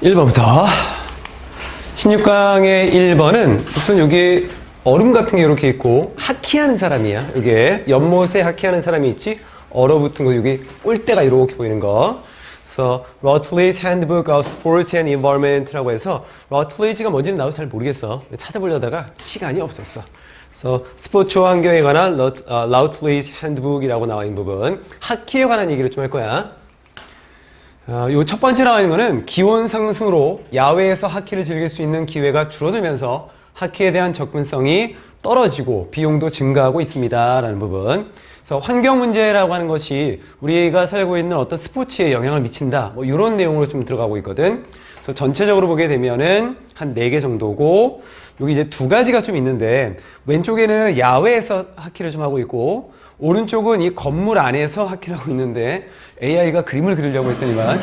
1번부터 16강의 1번은 우선 여기 얼음 같은 게 이렇게 있고 하키하는 사람이야. 이게 연못에 하키하는 사람이 있지. 얼어붙은 거 여기 꼴대가 이렇게 보이는 거. 그래서 Routledge Handbook of Sports and Environment라고 해서 Routledge가 뭔지는 나도 잘 모르겠어. 찾아보려다가 시간이 없었어. 그래서 스포츠와 환경에 관한 Routledge Handbook이라고 나와 있는 부분, 하키에 관한 얘기를 좀 할 거야. 요 첫 번째 나와 있는 거는 기온 상승으로 야외에서 하키를 즐길 수 있는 기회가 줄어들면서 하키에 대한 접근성이 떨어지고 비용도 증가하고 있습니다 라는 부분. 그래서 환경 문제라고 하는 것이 우리가 살고 있는 어떤 스포츠에 영향을 미친다, 뭐 이런 내용으로 좀 들어가고 있거든. 그래서 전체적으로 보게 되면은 한 4개 정도고, 여기 이제 2가지가 좀 있는데, 왼쪽에는 야외에서 하키를 좀 하고 있고, 오른쪽은 이 건물 안에서 하키를 하고 있는데, AI가 그림을 그리려고 했더니만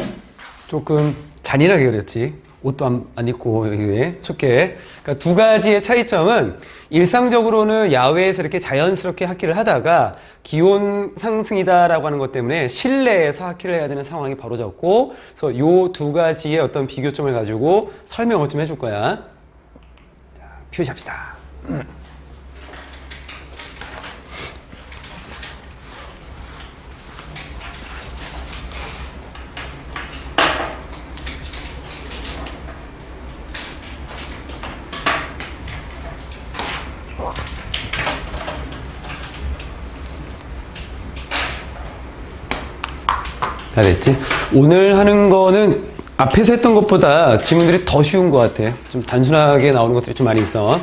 조금 잔인하게 그렸지. 옷도 안 입고 여기 춥게. 그러니까 2가지의 차이점은, 일상적으로는 야외에서 이렇게 자연스럽게 하키를 하다가 기온 상승이다라고 하는 것 때문에 실내에서 하키를 해야 되는 상황이 벌어졌고, 그래서 요 2가지의 어떤 비교점을 가지고 설명을 좀 해줄 거야. 자, 표시합시다. 다 됐지? 오늘 하는 거는 앞에서 했던 것보다 질문들이 더 쉬운 것 같아. 좀 단순하게 나오는 것들이 좀 많이 있어.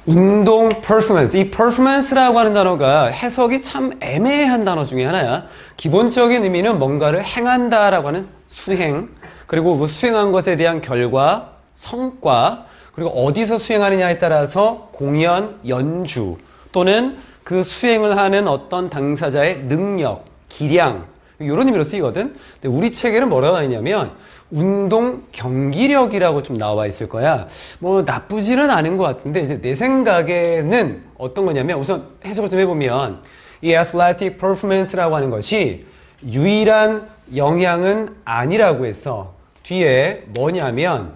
운동 퍼포먼스. 이 퍼포먼스라고 하는 단어가 해석이 참 애매한 단어 중에 하나야. 기본적인 의미는 뭔가를 행한다라고 하는 수행, 그리고 그 수행한 것에 대한 결과, 성과, 그리고 어디서 수행하느냐에 따라서 공연, 연주, 또는 그 수행을 하는 어떤 당사자의 능력, 기량, 이런 의미로 쓰이거든. 근데 우리 책에는 뭐라고 나와 있냐면 운동 경기력이라고 좀 나와 있을 거야. 뭐 나쁘지는 않은 것 같은데, 이제 내 생각에는 어떤 거냐면, 우선 해석을 좀 해보면 이 athletic performance라고 하는 것이 유일한 영향은 아니라고 해서 뒤에 뭐냐면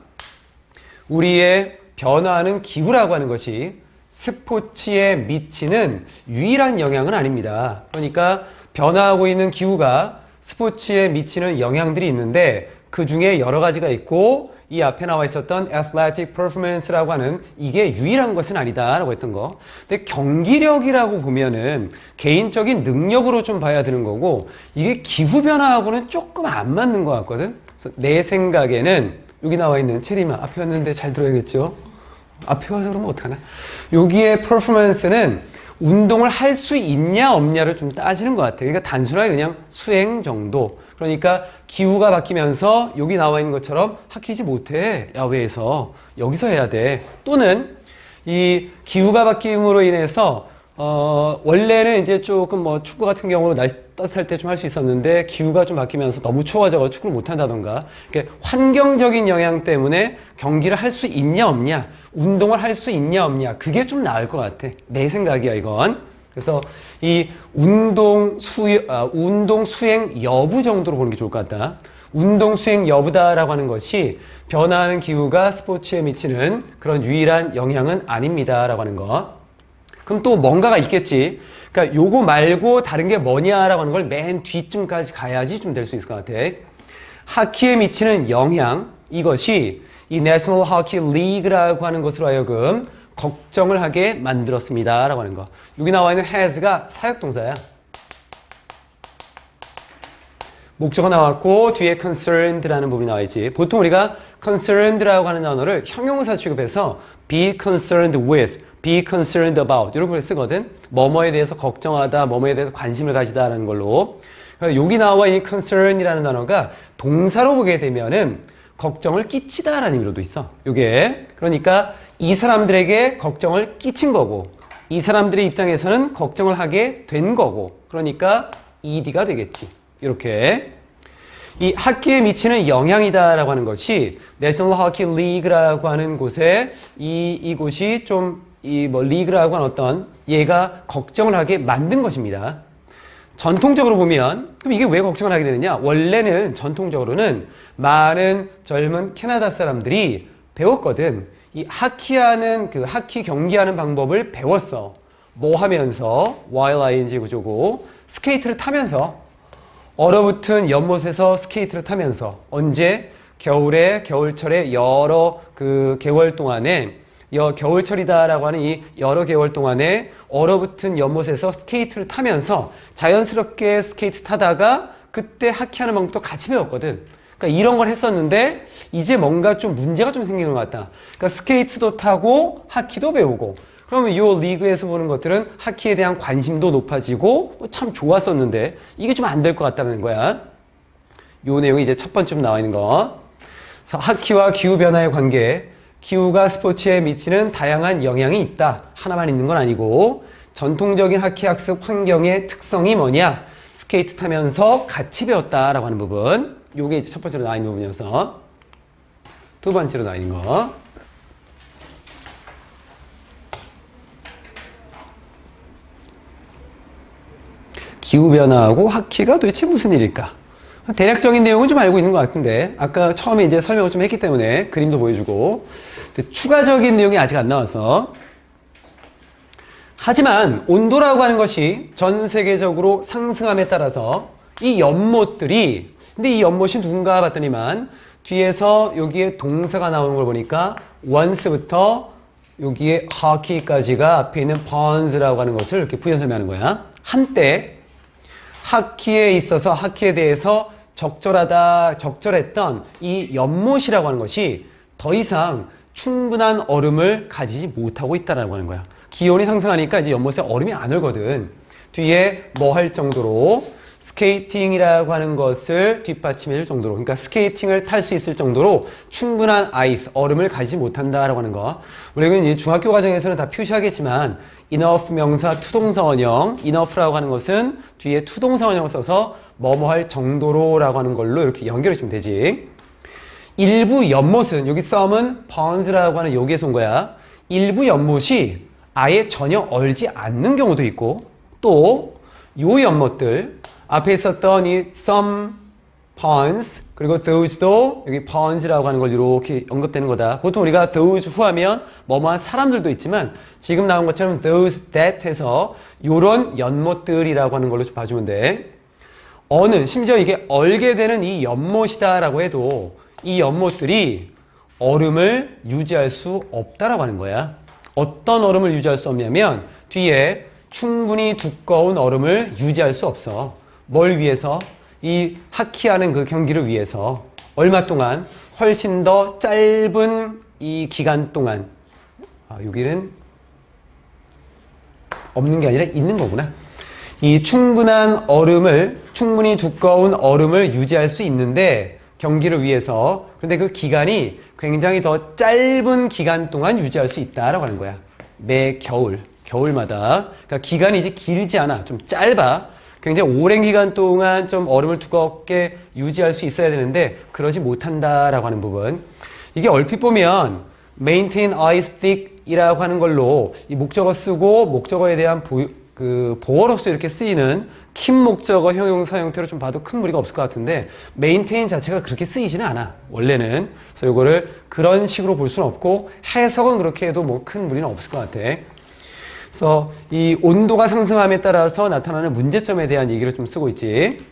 우리의 변화하는 기후라고 하는 것이 스포츠에 미치는 유일한 영향은 아닙니다. 그러니까 변화하고 있는 기후가 스포츠에 미치는 영향들이 있는데, 그 중에 여러 가지가 있고, 이 앞에 나와 있었던 athletic performance라고 하는 이게 유일한 것은 아니다라고 했던 거. 근데 경기력이라고 보면은 개인적인 능력으로 좀 봐야 되는 거고, 이게 기후 변화하고는 조금 안 맞는 것 같거든. 그래서 내 생각에는 여기 나와 있는 체리만 앞에 왔는데 잘 들어야겠죠? 앞에 와서 그러면 어떡하나? 여기에 performance는 운동을 할 수 있냐 없냐를 좀 따지는 것 같아요. 그러니까 단순하게 그냥 수행 정도. 그러니까 기후가 바뀌면서 여기 나와 있는 것처럼 하키지 못해. 야외에서. 여기서 해야 돼. 또는 이 기후가 바뀜으로 인해서 원래는 이제 조금 뭐 축구 같은 경우는 날씨 따뜻할 때 좀 할 수 있었는데, 기후가 좀 바뀌면서 너무 추워져서 축구를 못 한다던가, 그러니까 환경적인 영향 때문에 경기를 할 수 있냐 없냐, 운동을 할 수 있냐 없냐, 그게 좀 나을 것 같아. 내 생각이야 이건. 그래서 이 운동 수행 여부 정도로 보는 게 좋을 것 같다. 운동 수행 여부다라고 하는 것이 변화하는 기후가 스포츠에 미치는 그런 유일한 영향은 아닙니다라고 하는 것. 그럼 또 뭔가가 있겠지. 그러니까 요거 말고 다른 게 뭐냐라고 하는 걸 맨 뒤쯤까지 가야지 좀 될 수 있을 것 같아. 하키에 미치는 영향, 이것이 이 National Hockey League라고 하는 것으로 하여금 걱정을 하게 만들었습니다 라고 하는 거. 여기 나와 있는 has가 사역동사야. 목적어 나왔고 뒤에 concerned라는 부분이 나와 있지. 보통 우리가 concerned라고 하는 단어를 형용사 취급해서 be concerned with, be concerned about 이런 걸 쓰거든. 뭐뭐에 대해서 걱정하다, 뭐뭐에 대해서 관심을 가지다라는 걸로. 여기 나와 있는 concern이라는 단어가 동사로 보게 되면은 걱정을 끼치다라는 의미로도 있어. 요게 그러니까 이 사람들에게 걱정을 끼친 거고, 이 사람들의 입장에서는 걱정을 하게 된 거고, 그러니까 ED가 되겠지. 이렇게 이 하키에 미치는 영향이다라고 하는 것이 National Hockey League라고 하는 곳에 이곳이 좀 이 뭐 리그라고 하는 어떤 얘가 걱정을 하게 만든 것입니다. 전통적으로 보면 그럼 이게 왜 걱정을 하게 되느냐? 원래는 전통적으로는 많은 젊은 캐나다 사람들이 배웠거든. 이 하키하는 그 하키 경기하는 방법을 배웠어. 뭐 하면서 while ing 구조고 스케이트를 타면서 얼어붙은 연못에서 스케이트를 타면서 언제 겨울에 겨울철에 여러 그 개월 동안에 겨울철이다라고 하는 이 여러 개월 동안에 얼어붙은 연못에서 스케이트를 타면서 자연스럽게 스케이트 타다가 그때 하키하는 방법도 같이 배웠거든. 그러니까 이런 걸 했었는데 이제 뭔가 좀 문제가 좀 생기는 것 같다. 그러니까 스케이트도 타고 하키도 배우고 그러면 이 리그에서 보는 것들은 하키에 대한 관심도 높아지고 참 좋았었는데 이게 좀 안 될 것 같다는 거야. 이 내용이 이제 첫 번째로 나와 있는 거. 그래서 하키와 기후변화의 관계. 기후가 스포츠에 미치는 다양한 영향이 있다. 하나만 있는 건 아니고 전통적인 하키 학습 환경의 특성이 뭐냐? 스케이트 타면서 같이 배웠다라고 하는 부분. 요게 이제 첫 번째로 나와 있는 부분이어서 두 번째로 나와 있는 거. 기후변화하고 하키가 도대체 무슨 일일까? 대략적인 내용은 좀 알고 있는 것 같은데 아까 처음에 이제 설명을 좀 했기 때문에 그림도 보여주고 근데 추가적인 내용이 아직 안 나와서 하지만 온도라고 하는 것이 전 세계적으로 상승함에 따라서 이 연못들이 근데 이 연못이 누군가 봤더니만 뒤에서 여기에 동사가 나오는 걸 보니까 once부터 여기에 hockey까지가 앞에 있는 ponds라고 하는 것을 이렇게 부연 설명하는 거야. 한때 하키에 있어서 하키에 대해서 적절했던 이 연못이라고 하는 것이 더 이상 충분한 얼음을 가지지 못하고 있다라고 하는 거야. 기온이 상승하니까 이제 연못에 얼음이 안 얼거든. 뒤에 뭐 할 정도로 스케이팅이라고 하는 것을 뒷받침해 줄 정도로 그러니까 스케이팅을 탈 수 있을 정도로 충분한 아이스, 얼음을 가지지 못한다라고 하는 거. 우리가 이제 중학교 과정에서는 다 표시하겠지만 enough 명사 투동사 원형 enough라고 하는 것은 뒤에 투동사 원형을 써서 뭐뭐 할 정도로라고 하는 걸로 이렇게 연결해 주면 되지. 일부 연못은 여기 썸은 ponds라고 하는 여기에서 온 거야. 일부 연못이 아예 전혀 얼지 않는 경우도 있고 또 요 연못들 앞에 있었던 이 some ponds 그리고 those도 여기 ponds라고 하는 걸 이렇게 언급되는 거다. 보통 우리가 those 후하면 뭐뭐한 사람들도 있지만 지금 나온 것처럼 those that 해서 요런 연못들이라고 하는 걸로 좀 봐주면 돼. 심지어 이게 얼게 되는 이 연못이다라고 해도 이 연못들이 얼음을 유지할 수 없다라고 하는 거야. 어떤 얼음을 유지할 수 없냐면 뒤에 충분히 두꺼운 얼음을 유지할 수 없어. 뭘 위해서? 이 하키하는 그 경기를 위해서 얼마 동안? 훨씬 더 짧은 이 기간 동안 여기는 없는 게 아니라 있는 거구나. 이 충분히 두꺼운 얼음을 유지할 수 있는데 경기를 위해서 그런데 그 기간이 굉장히 더 짧은 기간 동안 유지할 수 있다라고 하는 거야. 매 겨울마다. 그러니까 기간이 이제 길지 않아. 좀 짧아. 굉장히 오랜 기간 동안 좀 얼음을 두껍게 유지할 수 있어야 되는데 그러지 못한다라고 하는 부분. 이게 얼핏 보면 maintain ice thick 이라고 하는 걸로 이 목적어 쓰고 목적어에 대한 보어로서 이렇게 쓰이는 킨 목적어 형용사 형태로 좀 봐도 큰 무리가 없을 것 같은데 maintain 자체가 그렇게 쓰이지는 않아. 원래는. 그래서 이거를 그런 식으로 볼 수는 없고 해석은 그렇게 해도 뭐 큰 무리는 없을 것 같아. 그래서 이 온도가 상승함에 따라서 나타나는 문제점에 대한 얘기를 좀 쓰고 있지.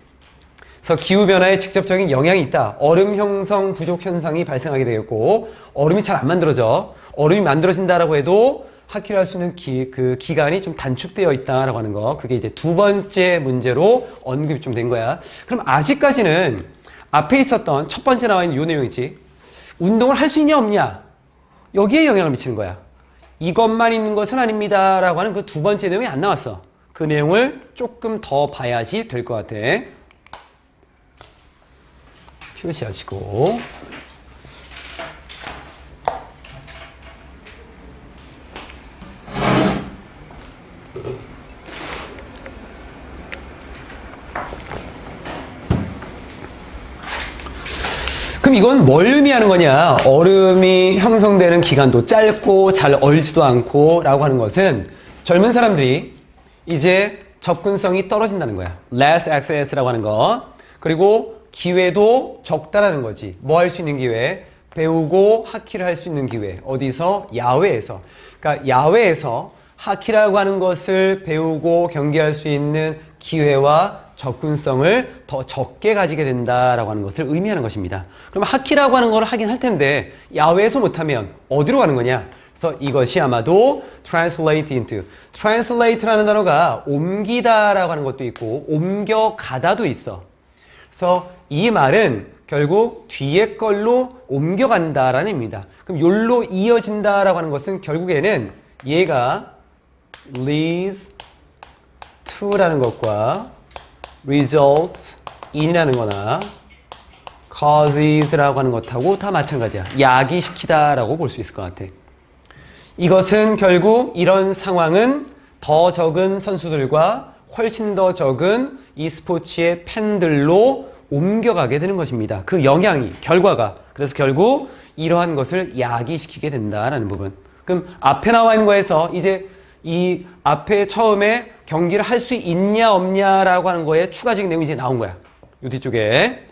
그래서 기후변화에 직접적인 영향이 있다. 얼음 형성 부족 현상이 발생하게 되겠고 얼음이 잘 안 만들어져. 얼음이 만들어진다라고 해도 하키를 할 수 있는 기간이 좀 단축되어 있다라고 하는 거. 그게 이제 두 번째 문제로 언급이 좀 된 거야. 그럼 아직까지는 앞에 있었던 첫 번째 나와 있는 요 내용이지. 운동을 할 수 있냐 없냐. 여기에 영향을 미치는 거야. 이것만 있는 것은 아닙니다. 라고 하는 그 두 번째 내용이 안 나왔어. 그 내용을 조금 더 봐야지 될 것 같아. 표시하시고. 그럼 이건 뭘 의미하는 거냐? 얼음이 형성되는 기간도 짧고 잘 얼지도 않고 라고 하는 것은 젊은 사람들이 이제 접근성이 떨어진다는 거야. less access라고 하는 거. 그리고 기회도 적다라는 거지. 뭐 할 수 있는 기회? 배우고 하키를 할 수 있는 기회. 어디서? 야외에서. 그러니까 야외에서 하키라고 하는 것을 배우고 경기할 수 있는 기회와 접근성을 더 적게 가지게 된다라고 하는 것을 의미하는 것입니다. 그럼 하키라고 하는 걸 하긴 할 텐데 야외에서 못하면 어디로 가는 거냐? 그래서 이것이 아마도 translate into. translate라는 단어가 옮기다라고 하는 것도 있고 옮겨가다도 있어. 그래서 이 말은 결국 뒤에 걸로 옮겨간다라는 의미입니다. 그럼 욜로 이어진다라고 하는 것은 결국에는 얘가 leads to라는 것과 results in이라는 거나 causes라고 하는 것하고 다 마찬가지야. 야기시키다라고 볼 수 있을 것 같아. 이것은 결국 이런 상황은 더 적은 선수들과 훨씬 더 적은 이 스포츠의 팬들로 옮겨가게 되는 것입니다. 그 영향이, 결과가. 그래서 결국 이러한 것을 야기시키게 된다라는 부분. 그럼 앞에 나와 있는 거에서 이제 이 앞에 처음에 경기를 할 수 있냐 없냐라고 하는 거에 추가적인 내용이 이제 나온 거야. 이 뒤쪽에.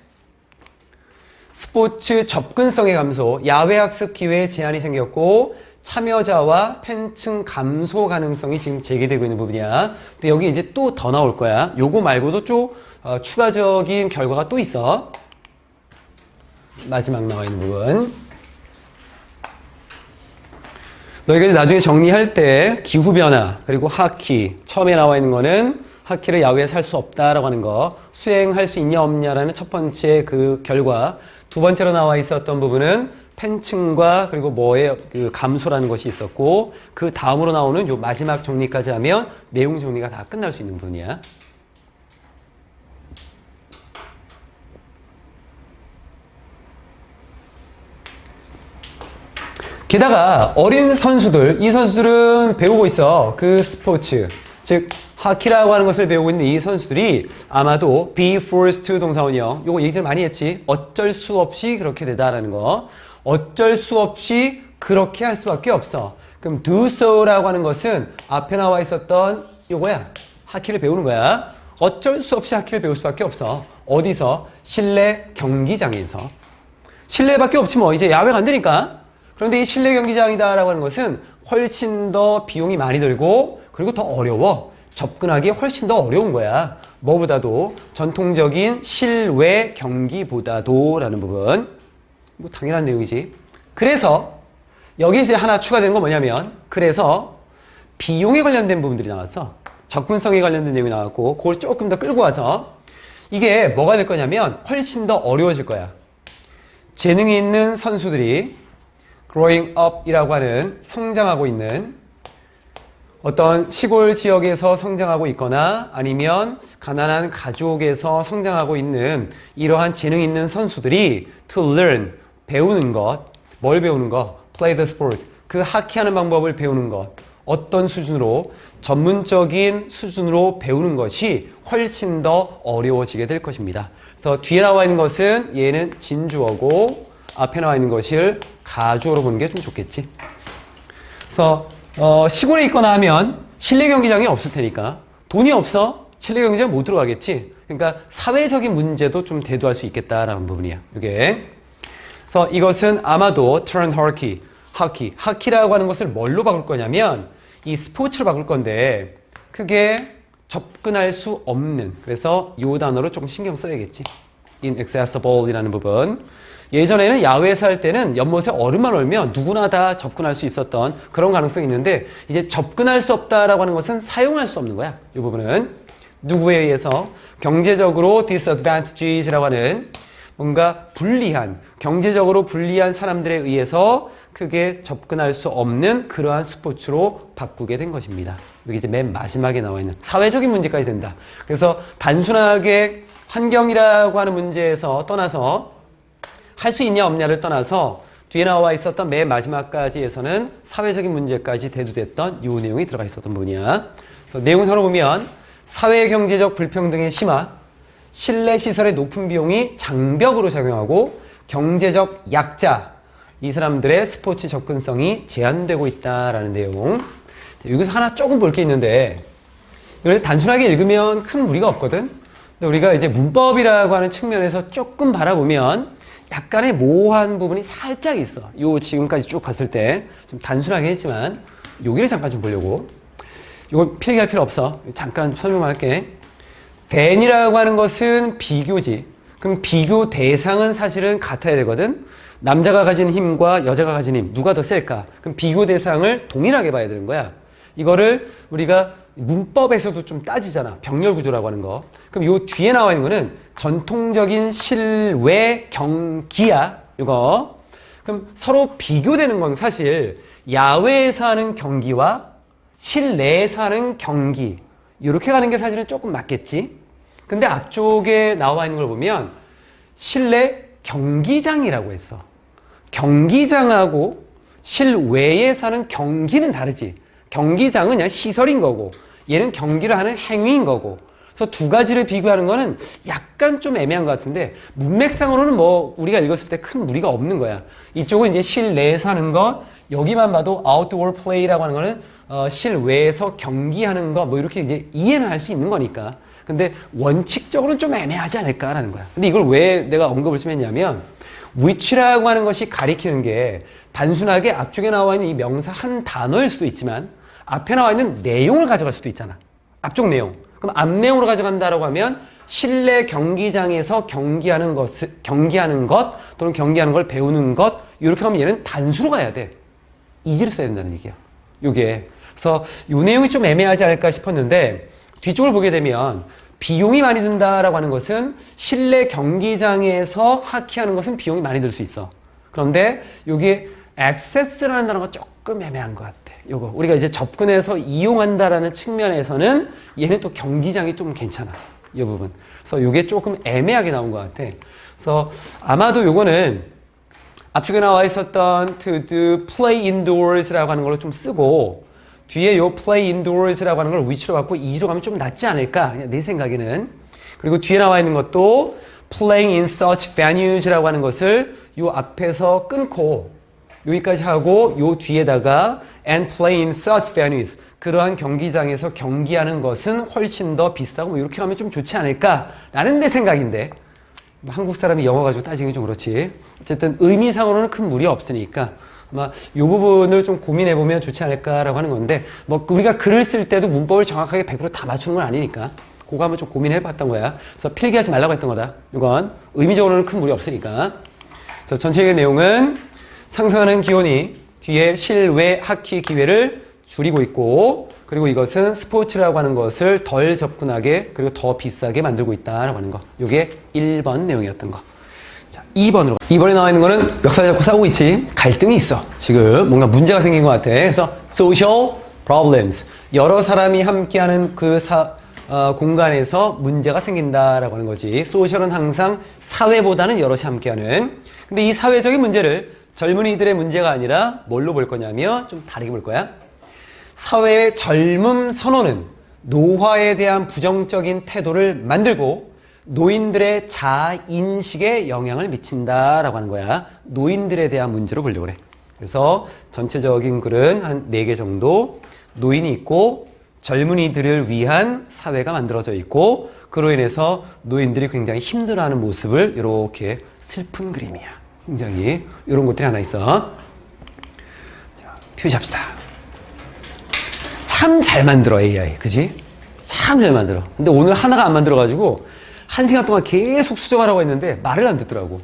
스포츠 접근성의 감소, 야외 학습 기회에 제한이 생겼고 참여자와 팬층 감소 가능성이 지금 제기되고 있는 부분이야. 근데 여기 이제 또 더 나올 거야. 요거 말고도 좀 추가적인 결과가 또 있어. 마지막 나와 있는 부분. 너희가 이제 나중에 정리할 때 기후변화, 그리고 하키, 처음에 나와 있는 거는 하키를 야외에서 할 수 없다라고 하는 거, 수행할 수 있냐 없냐라는 첫 번째 그 결과, 두 번째로 나와 있었던 부분은 팬층과 그리고 뭐의 그 감소라는 것이 있었고, 그 다음으로 나오는 요 마지막 정리까지 하면 내용 정리가 다 끝날 수 있는 부분이야. 게다가 어린 선수들, 이 선수들은 배우고 있어. 그 스포츠, 즉 하키라고 하는 것을 배우고 있는 이 선수들이 아마도 be forced to 동사원형, 요거 얘기를 많이 했지. 어쩔 수 없이 그렇게 되다라는 거. 어쩔 수 없이 그렇게 할 수밖에 없어. 그럼 do so라고 하는 것은 앞에 나와 있었던 요거야. 하키를 배우는 거야. 어쩔 수 없이 하키를 배울 수밖에 없어. 어디서? 실내 경기장에서. 실내밖에 없지 뭐. 이제 야외가 안 되니까. 그런데 이 실내 경기장이다라고 하는 것은 훨씬 더 비용이 많이 들고 그리고 더 어려워. 접근하기 훨씬 더 어려운 거야. 뭐보다도 전통적인 실외 경기보다도 라는 부분. 뭐 당연한 내용이지. 그래서 여기에 이제 하나 추가되는 건 뭐냐면 그래서 비용에 관련된 부분들이 나왔어. 접근성에 관련된 내용이 나왔고 그걸 조금 더 끌고 와서 이게 뭐가 될 거냐면 훨씬 더 어려워질 거야. 재능이 있는 선수들이 growing up이라고 하는 성장하고 있는 어떤 시골 지역에서 성장하고 있거나 아니면 가난한 가족에서 성장하고 있는 이러한 재능 있는 선수들이 to learn, 배우는 것, 뭘 배우는 것? play the sport, 그 하키하는 방법을 배우는 것. 어떤 수준으로? 전문적인 수준으로 배우는 것이 훨씬 더 어려워지게 될 것입니다. 그래서 뒤에 나와 있는 것은 얘는 진주어고 앞에 나와 있는 것을 가주어로 보는 게 좀 좋겠지. 그래서 시골에 있거나 하면 실내 경기장이 없을 테니까 돈이 없어 실내 경기장 못 들어가겠지. 그러니까 사회적인 문제도 좀 대두할 수 있겠다라는 부분이야. 이게. 그래서 이것은 아마도 turn 하키라고 하는 것을 뭘로 바꿀 거냐면 이 스포츠로 바꿀 건데 그게 접근할 수 없는, 그래서 이 단어로 조금 신경 써야겠지. inaccessible이라는 부분. 예전에는 야외에서 할 때는 연못에 얼음만 얼면 누구나 다 접근할 수 있었던 그런 가능성이 있는데 이제 접근할 수 없다라고 하는 것은 사용할 수 없는 거야. 이 부분은 누구에 의해서 경제적으로 disadvantages라고 하는 뭔가 불리한, 경제적으로 불리한 사람들에 의해서 크게 접근할 수 없는 그러한 스포츠로 바꾸게 된 것입니다. 여기 이제 맨 마지막에 나와 있는 사회적인 문제까지 된다. 그래서 단순하게 환경이라고 하는 문제에서 떠나서 할 수 있냐 없냐를 떠나서 뒤에 나와 있었던 맨 마지막까지에서는 사회적인 문제까지 대두됐던 이 내용이 들어가 있었던 부분이야. 그래서 내용상으로 보면 사회 경제적 불평등의 심화, 실내 시설의 높은 비용이 장벽으로 작용하고 경제적 약자, 이 사람들의 스포츠 접근성이 제한되고 있다라는 내용. 여기서 하나 조금 볼 게 있는데 그래서 단순하게 읽으면 큰 무리가 없거든. 근데 우리가 이제 문법이라고 하는 측면에서 조금 바라보면 약간의 모호한 부분이 살짝 있어. 요 지금까지 쭉 봤을 때 좀 단순하게 했지만 여기를 잠깐 좀 보려고. 이거 필기할 필요 없어. 잠깐 설명만 할게. than이라고 하는 것은 비교지. 그럼 비교 대상은 사실은 같아야 되거든. 남자가 가진 힘과 여자가 가진 힘 누가 더 셀까? 그럼 비교 대상을 동일하게 봐야 되는 거야. 이거를 우리가 문법에서도 좀 따지잖아. 병렬 구조라고 하는 거. 그럼 요 뒤에 나와 있는 거는 전통적인 실외 경기야. 이거. 그럼 서로 비교되는 건 사실 야외에서 하는 경기와 실내에서 하는 경기. 이렇게 가는 게 사실은 조금 맞겠지. 근데 앞쪽에 나와 있는 걸 보면 실내 경기장이라고 했어. 경기장하고 실외에 사는 경기는 다르지. 경기장은 그냥 시설인 거고 얘는 경기를 하는 행위인 거고. 그래서 두 가지를 비교하는 거는 약간 좀 애매한 것 같은데 문맥상으로는 뭐 우리가 읽었을 때 큰 무리가 없는 거야. 이쪽은 이제 실내에서 하는 것, 여기만 봐도 outdoor play라고 하는 거는 실외에서 경기하는 거 뭐 이렇게 이제 이해는 할 수 있는 거니까. 근데 원칙적으로는 좀 애매하지 않을까라는 거야. 근데 이걸 왜 내가 언급을 좀 했냐면 which라고 하는 것이 가리키는 게 단순하게 앞쪽에 나와 있는 이 명사 한 단어일 수도 있지만 앞에 나와 있는 내용을 가져갈 수도 있잖아. 앞쪽 내용. 그럼 앞 내용으로 가져간다라고 하면 실내 경기장에서 경기하는 것 또는 경기하는 걸 배우는 것 이렇게 하면 얘는 단수로 가야 돼. 이지를 써야 된다는 얘기야. 요게. 그래서 요 내용이 좀 애매하지 않을까 싶었는데 뒤쪽을 보게 되면 비용이 많이 든다라고 하는 것은 실내 경기장에서 하키하는 것은 비용이 많이 들 수 있어. 그런데 여기에 access라는 단어가 조금 애매한 것 같아. 요거 우리가 이제 접근해서 이용한다라는 측면에서는 얘는 또 경기장이 좀 괜찮아. 이 부분. 그래서 요게 조금 애매하게 나온 것 같아. 그래서 아마도 요거는 앞쪽에 나와 있었던 to do play indoors라고 하는 걸로 좀 쓰고 뒤에 요 play indoors라고 하는 걸 which로 갖고 이로 가면 좀 낫지 않을까? 내 생각에는. 그리고 뒤에 나와 있는 것도 playing in such venues라고 하는 것을 요 앞에서 끊고 여기까지 하고 요 뒤에다가 and play in such venues 그러한 경기장에서 경기하는 것은 훨씬 더 비싸고 뭐 이렇게 하면 좀 좋지 않을까라는 내 생각인데 한국 사람이 영어 가지고 따지기 좀 그렇지. 어쨌든 의미상으로는 큰 무리 없으니까 아마 이 부분을 좀 고민해보면 좋지 않을까라고 하는 건데 뭐 우리가 글을 쓸 때도 문법을 정확하게 100%다 맞추는 건 아니니까 그거 한번 좀 고민해봤던 거야. 그래서 필기하지 말라고 했던 거다. 이건 의미적으로는 큰 무리 없으니까. 그래서 전체적인 내용은 상승하는 기온이 뒤에 실외 하키 기회를 줄이고 있고 그리고 이것은 스포츠라고 하는 것을 덜 접근하게 그리고 더 비싸게 만들고 있다라고 하는 거. 이게 1번 내용이었던 거. 자, 2번으로. 2번에 나와 있는 거는 멱살 잡고 싸우고 있지. 갈등이 있어. 지금 뭔가 문제가 생긴 것 같아. 그래서 social problems. 여러 사람이 함께하는 그 공간에서 문제가 생긴다라고 하는 거지. social은 항상 사회보다는 여럿이 함께하는. 근데 이 사회적인 문제를 젊은이들의 문제가 아니라 뭘로 볼 거냐면 좀 다르게 볼 거야. 사회의 젊음 선호는 노화에 대한 부정적인 태도를 만들고 노인들의 자인식에 영향을 미친다라고 하는 거야. 노인들에 대한 문제로 보려고 그래. 그래서 전체적인 글은 한 4개 정도 노인이 있고 젊은이들을 위한 사회가 만들어져 있고 그로 인해서 노인들이 굉장히 힘들어하는 모습을 이렇게 슬픈 그림이야. 굉장히 이런 것들이 하나 있어. 자, 표시합시다. 참 잘 만들어 AI. 그지? 참 잘 만들어. 근데 오늘 하나가 안 만들어가지고 1시간 동안 계속 수정하라고 했는데 말을 안 듣더라고.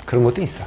그런 것도 있어.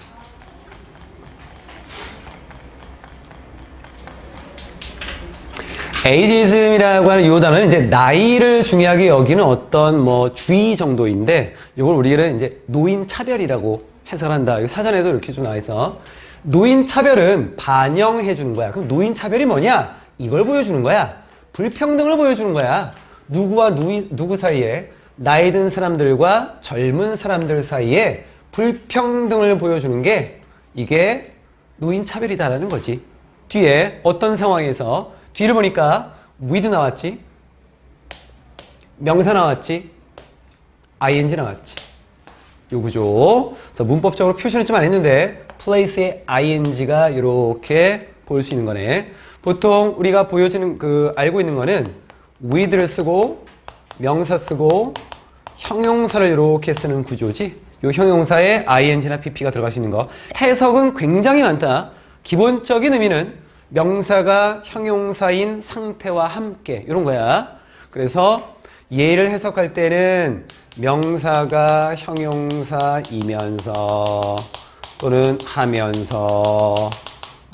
에이지즘이라고 하는 이 단어는 이제 나이를 중요하게 여기는 어떤 뭐 주의 정도인데 이걸 우리는 이제 노인 차별이라고 해석한다. 사전에도 이렇게 좀 나와 있어. 노인 차별은 반영해 주는 거야. 그럼 노인 차별이 뭐냐? 이걸 보여주는 거야. 불평등을 보여주는 거야. 누구와 누구 사이에 나이 든 사람들과 젊은 사람들 사이에 불평등을 보여주는 게 이게 노인 차별이다라는 거지. 뒤에 어떤 상황에서 뒤를 보니까 with 나왔지, 명사 나왔지, ing 나왔지. 요 구조. 그래서 문법적으로 표시는 좀 안 했는데 place에 ing가 이렇게 볼 수 있는 거네. 보통 우리가 보여지는 알고 있는 거는 with를 쓰고 명사 쓰고 형용사를 이렇게 쓰는 구조지. 요 형용사에 ing나 pp가 들어갈 수 있는 거. 해석은 굉장히 많다. 기본적인 의미는 명사가 형용사인 상태와 함께 이런 거야. 그래서 얘를 해석할 때는 명사가 형용사이면서 또는 하면서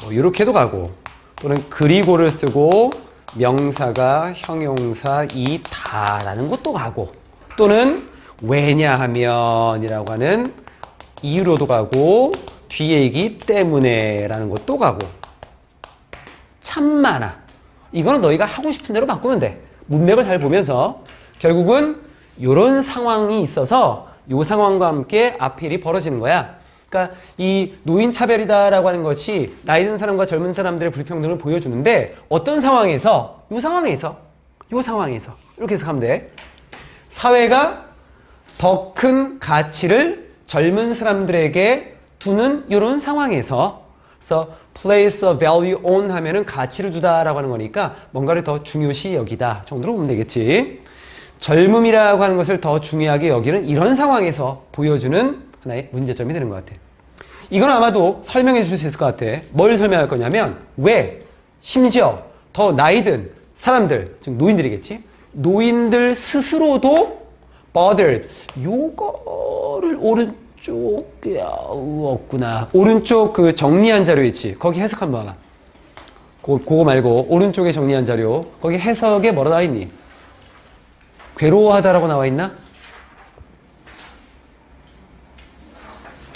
뭐 이렇게도 가고, 또는 그리고를 쓰고 명사가 형용사이다라는 것도 가고, 또는 왜냐하면이라고 하는 이유로도 가고, 뒤에 있기 때문에 라는 것도 가고, 참 많아. 이거는 너희가 하고 싶은 대로 바꾸면 돼. 문맥을 잘 보면서 결국은 이런 상황이 있어서 이 상황과 함께 앞에 일이 벌어지는 거야. 그러니까 이 노인차별이다라고 하는 것이 나이 든 사람과 젊은 사람들의 불평등을 보여주는데, 어떤 상황에서? 이 상황에서 이렇게 해석하면 돼. 사회가 더 큰 가치를 젊은 사람들에게 두는 이런 상황에서, 그래서 place a value on 하면은 가치를 주다라고 하는 거니까 뭔가를 더 중요시 여기다 정도로 보면 되겠지. 젊음이라고 하는 것을 더 중요하게 여기는 이런 상황에서 보여주는 하나의 문제점이 되는 것 같아. 이건 아마도 설명해 줄 수 있을 것 같아. 뭘 설명할 거냐면, 왜 심지어 더 나이 든 사람들, 즉 노인들이겠지, 노인들 스스로도 bothered, 요거를 오른쪽에 없구나. 오른쪽 그 정리한 자료 있지, 거기 해석 한번 봐봐. 그거 말고 오른쪽에 정리한 자료, 거기 해석에 뭐라 나와 있니? 괴로워하다라고 나와 있나?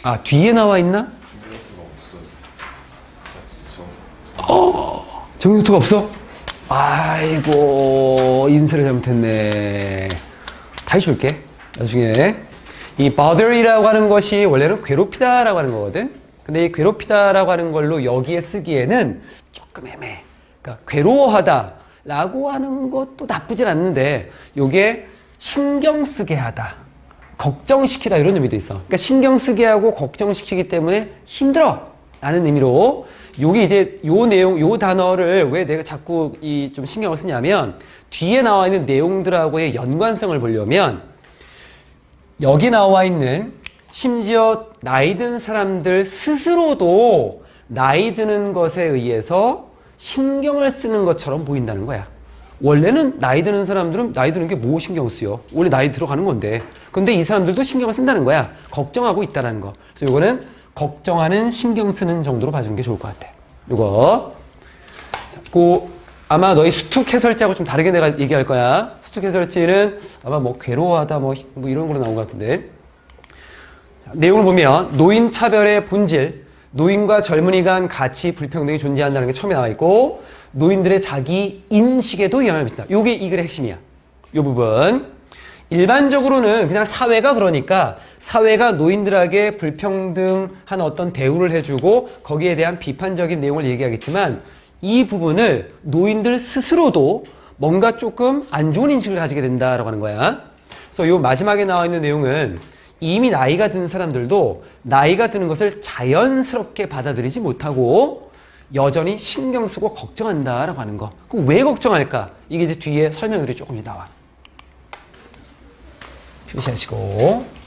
아, 뒤에 나와 있나? 정리노트가 없어? 아이고, 인쇄를 잘못했네. 다시 줄게, 나중에. 이 bother이라고 하는 것이 원래는 괴롭히다라고 하는 거거든. 근데 이 괴롭히다라고 하는 걸로 여기에 쓰기에는 조금 애매해. 그러니까 괴로워하다라고 하는 것도 나쁘진 않는데, 요게 신경 쓰게 하다, 걱정시키다 이런 의미도 있어. 그러니까 신경 쓰게 하고 걱정시키기 때문에 힘들어 라는 의미로, 요게 이제 요 내용, 요 단어를 왜 내가 자꾸 좀 신경을 쓰냐면, 뒤에 나와 있는 내용들하고의 연관성을 보려면, 여기 나와 있는 심지어 나이 든 사람들 스스로도 나이 드는 것에 의해서 신경을 쓰는 것처럼 보인다는 거야. 원래는 나이 드는 사람들은 나이 드는 게 뭐 신경 쓰여? 원래 나이 들어가는 건데. 근데 이 사람들도 신경을 쓴다는 거야. 걱정하고 있다는 거. 그래서 요거는 걱정하는, 신경 쓰는 정도로 봐주는 게 좋을 것 같아. 요거. 자, 아마 너희 수특 해설지하고 좀 다르게 내가 얘기할 거야. 수특 해설지는 아마 뭐 괴로워하다 뭐 이런 걸로 나온 것 같은데. 자, 내용을 보면 노인 차별의 본질, 노인과 젊은이 간 가치 불평등이 존재한다는 게 처음에 나와 있고, 노인들의 자기 인식에도 영향을 미친다. 요게 이 글의 핵심이야. 요 부분. 일반적으로는 그냥 사회가, 그러니까 사회가 노인들에게 불평등한 어떤 대우를 해주고 거기에 대한 비판적인 내용을 얘기하겠지만, 이 부분을 노인들 스스로도 뭔가 조금 안 좋은 인식을 가지게 된다라고 하는 거야. 그래서 요 마지막에 나와 있는 내용은 이미 나이가 든 사람들도 나이가 드는 것을 자연스럽게 받아들이지 못하고 여전히 신경 쓰고 걱정한다라고 하는 거. 그 왜 걱정할까? 이게 이제 뒤에 설명들이 조금 나와. 휴식하시고.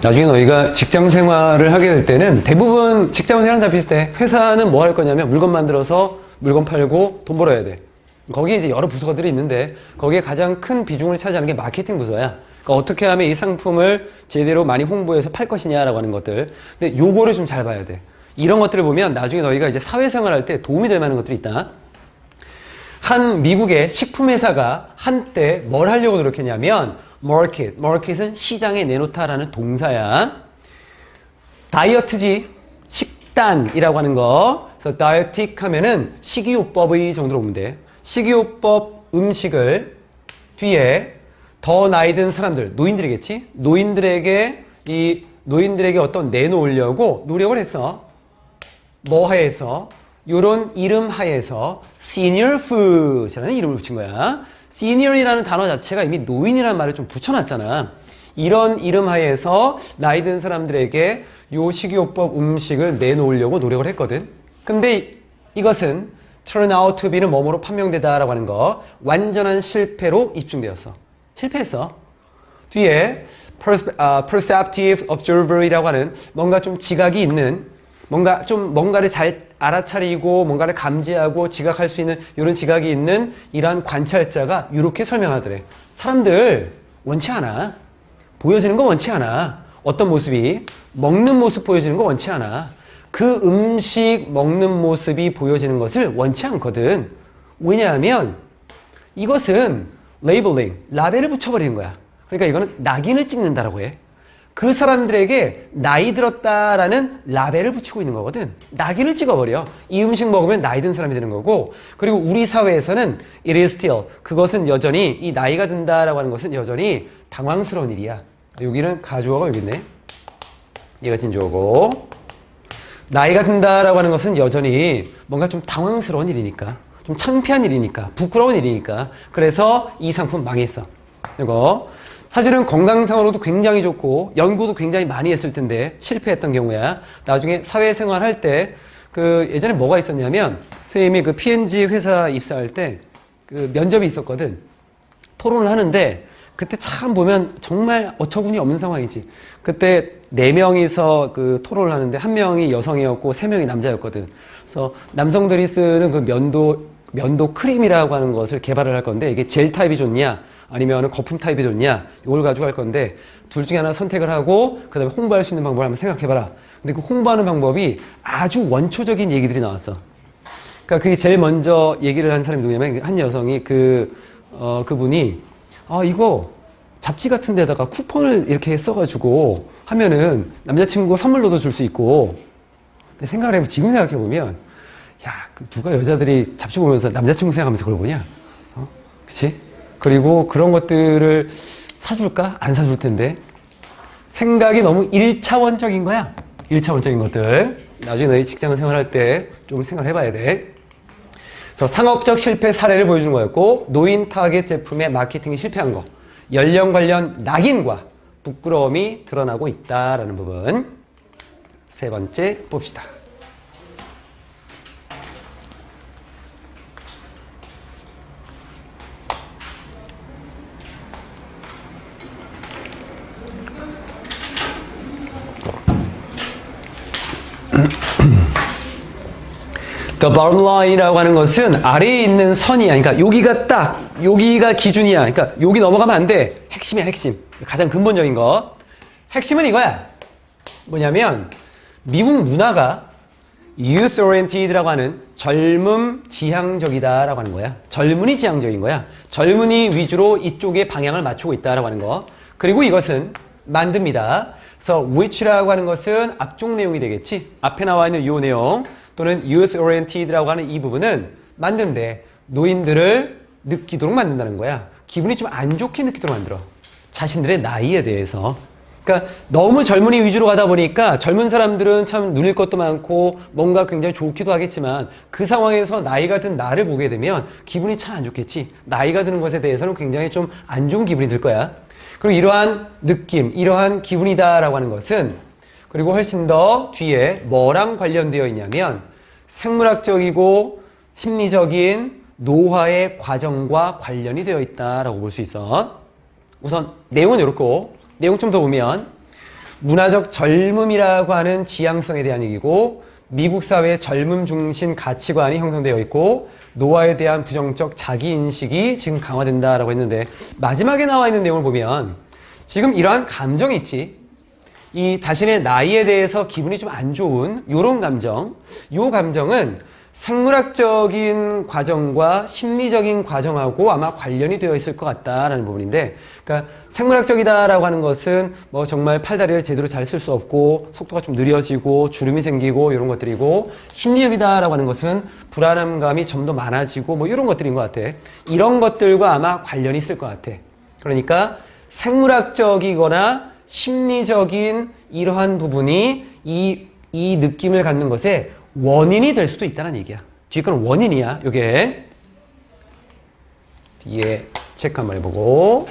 나중에 너희가 직장 생활을 하게 될 때는 대부분 직장 생활은 다 비슷해. 회사는 뭐 할 거냐면 물건 만들어서 물건 팔고 돈 벌어야 돼. 거기에 이제 여러 부서들이 있는데 거기에 가장 큰 비중을 차지하는 게 마케팅 부서야. 그러니까 어떻게 하면 이 상품을 제대로 많이 홍보해서 팔 것이냐라고 하는 것들. 근데 요거를 좀 잘 봐야 돼. 이런 것들을 보면 나중에 너희가 이제 사회생활 할 때 도움이 될 만한 것들이 있다. 한 미국의 식품회사가 한때 뭘 하려고 노력했냐면 market은 시장에 내놓다라는 동사야. 다이어트지, 식단이라고 하는 거. 그래서 다이어틱 하면은 식이요법의 정도로 보면 돼. 식이요법 음식을 뒤에 더 나이 든 사람들, 노인들이겠지? 노인들에게 어떤 내놓으려고 노력을 했어. 뭐 해서? 요런 이름 하에서 senior food이라는 이름을 붙인 거야. senior이라는 단어 자체가 이미 노인이라는 말을 좀 붙여놨잖아. 이런 이름 하에서 나이 든 사람들에게 요 식이요법 음식을 내놓으려고 노력을 했거든. 근데 이것은 turn out to be는 뭐뭐로 판명되다라고 하는 거 완전한 실패로 입증되었어. 실패했어. 뒤에 perceptive observer이라고 하는 뭔가 좀 지각이 있는 뭔가를 잘 알아차리고 뭔가를 감지하고 지각할 수 있는 이런 지각이 있는 이러한 관찰자가 이렇게 설명하더래. 사람들 원치 않아. 보여지는 거 원치 않아. 어떤 모습이 먹는 모습 보여지는 거 원치 않아. 그 음식 먹는 모습이 보여지는 것을 원치 않거든. 왜냐하면 이것은 레이블링, 라벨을 붙여버리는 거야. 그러니까 이거는 낙인을 찍는다라고 해. 그 사람들에게 나이 들었다라는 라벨을 붙이고 있는 거거든. 낙인을 찍어버려. 이 음식 먹으면 나이 든 사람이 되는 거고, 그리고 우리 사회에서는 it is still, 그것은 여전히, 이 나이가 든다라고 하는 것은 여전히 당황스러운 일이야. 여기는 가주어가 여기 있네. 얘가 진주어고, 나이가 든다라고 하는 것은 여전히 뭔가 좀 당황스러운 일이니까, 좀 창피한 일이니까, 부끄러운 일이니까. 그래서 이 상품 망했어. 이거 사실은 건강상으로도 굉장히 좋고 연구도 굉장히 많이 했을 텐데 실패했던 경우야. 나중에 사회생활 할 때 그 예전에 뭐가 있었냐면 선생님이 그 P&G 회사 입사할 때 그 면접이 있었거든. 토론을 하는데 그때 참 보면 정말 어처구니 없는 상황이지. 그때 4명이서 그 토론을 하는데 1명이 여성이었고 3명이 남자였거든. 그래서 남성들이 쓰는 그 면도 크림이라고 하는 것을 개발을 할 건데 이게 젤 타입이 좋냐 아니면 거품 타입이 좋냐 이걸 가지고 할 건데 둘 중에 하나 선택을 하고 그 다음에 홍보할 수 있는 방법을 한번 생각해봐라. 근데 그 홍보하는 방법이 아주 원초적인 얘기들이 나왔어. 그러니까 그게 제일 먼저 얘기를 한 사람이 누구냐면 한 여성이 그분이 이거 잡지 같은 데다가 쿠폰을 이렇게 써가지고 하면은 남자친구 선물로도 줄 수 있고. 근데 생각을 해보면 지금 생각해보면 야, 누가 여자들이 잡지 보면서 남자친구 생각하면서 그걸 보냐? 그치? 그리고 그런 것들을 사줄까? 안 사줄 텐데. 생각이 너무 1차원적인 거야. 1차원적인 것들. 나중에 너희 직장 생활할 때 좀 생각을 해봐야 돼. 그래서 상업적 실패 사례를 보여준 거였고, 노인 타겟 제품의 마케팅이 실패한 거. 연령 관련 낙인과 부끄러움이 드러나고 있다라는 부분. 세 번째 봅시다. The bottom line이라고 하는 것은 아래에 있는 선이야. 그러니까 여기가 기준이야. 그러니까 여기 넘어가면 안 돼. 핵심이야, 핵심. 가장 근본적인 거. 핵심은 이거야. 뭐냐면 미국 문화가 youth oriented라고 하는 젊음 지향적이다라고 하는 거야. 젊은이 지향적인 거야. 젊은이 위주로 이쪽에 방향을 맞추고 있다라고 하는 거. 그리고 이것은 만듭니다. 그래서 which라고 하는 것은 앞쪽 내용이 되겠지. 앞에 나와 있는 이 내용 또는 youth oriented라고 하는 이 부분은 만든데 노인들을 느끼도록 만든다는 거야. 기분이 좀 안 좋게 느끼도록 만들어. 자신들의 나이에 대해서. 그러니까 너무 젊은이 위주로 가다 보니까 젊은 사람들은 참 누릴 것도 많고 뭔가 굉장히 좋기도 하겠지만 그 상황에서 나이가 든 나를 보게 되면 기분이 참 안 좋겠지. 나이가 드는 것에 대해서는 굉장히 좀 안 좋은 기분이 들 거야. 그리고 이러한 느낌, 이러한 기분이다라고 하는 것은 그리고 훨씬 더 뒤에 뭐랑 관련되어 있냐면 생물학적이고 심리적인 노화의 과정과 관련이 되어 있다라고 볼 수 있어. 우선 내용은 이렇고 내용 좀 더 보면 문화적 젊음이라고 하는 지향성에 대한 얘기고 미국 사회의 젊음 중심 가치관이 형성되어 있고 노화에 대한 부정적 자기인식이 지금 강화된다라고 했는데 마지막에 나와 있는 내용을 보면 지금 이러한 감정이 있지. 이 자신의 나이에 대해서 기분이 좀 안 좋은 요런 감정, 요 감정은 생물학적인 과정과 심리적인 과정하고 아마 관련이 되어 있을 것 같다라는 부분인데, 그러니까 생물학적이다라고 하는 것은 뭐 정말 팔다리를 제대로 잘 쓸 수 없고 속도가 좀 느려지고 주름이 생기고 이런 것들이고, 심리적이다라고 하는 것은 불안감이 좀 더 많아지고 뭐 이런 것들인 것 같아. 이런 것들과 아마 관련이 있을 것 같아. 그러니까 생물학적이거나 심리적인 이러한 부분이 이 느낌을 갖는 것에 원인이 될 수도 있다는 얘기야. 뒤에 거는 원인이야. 요게 뒤에 체크 한번 해보고.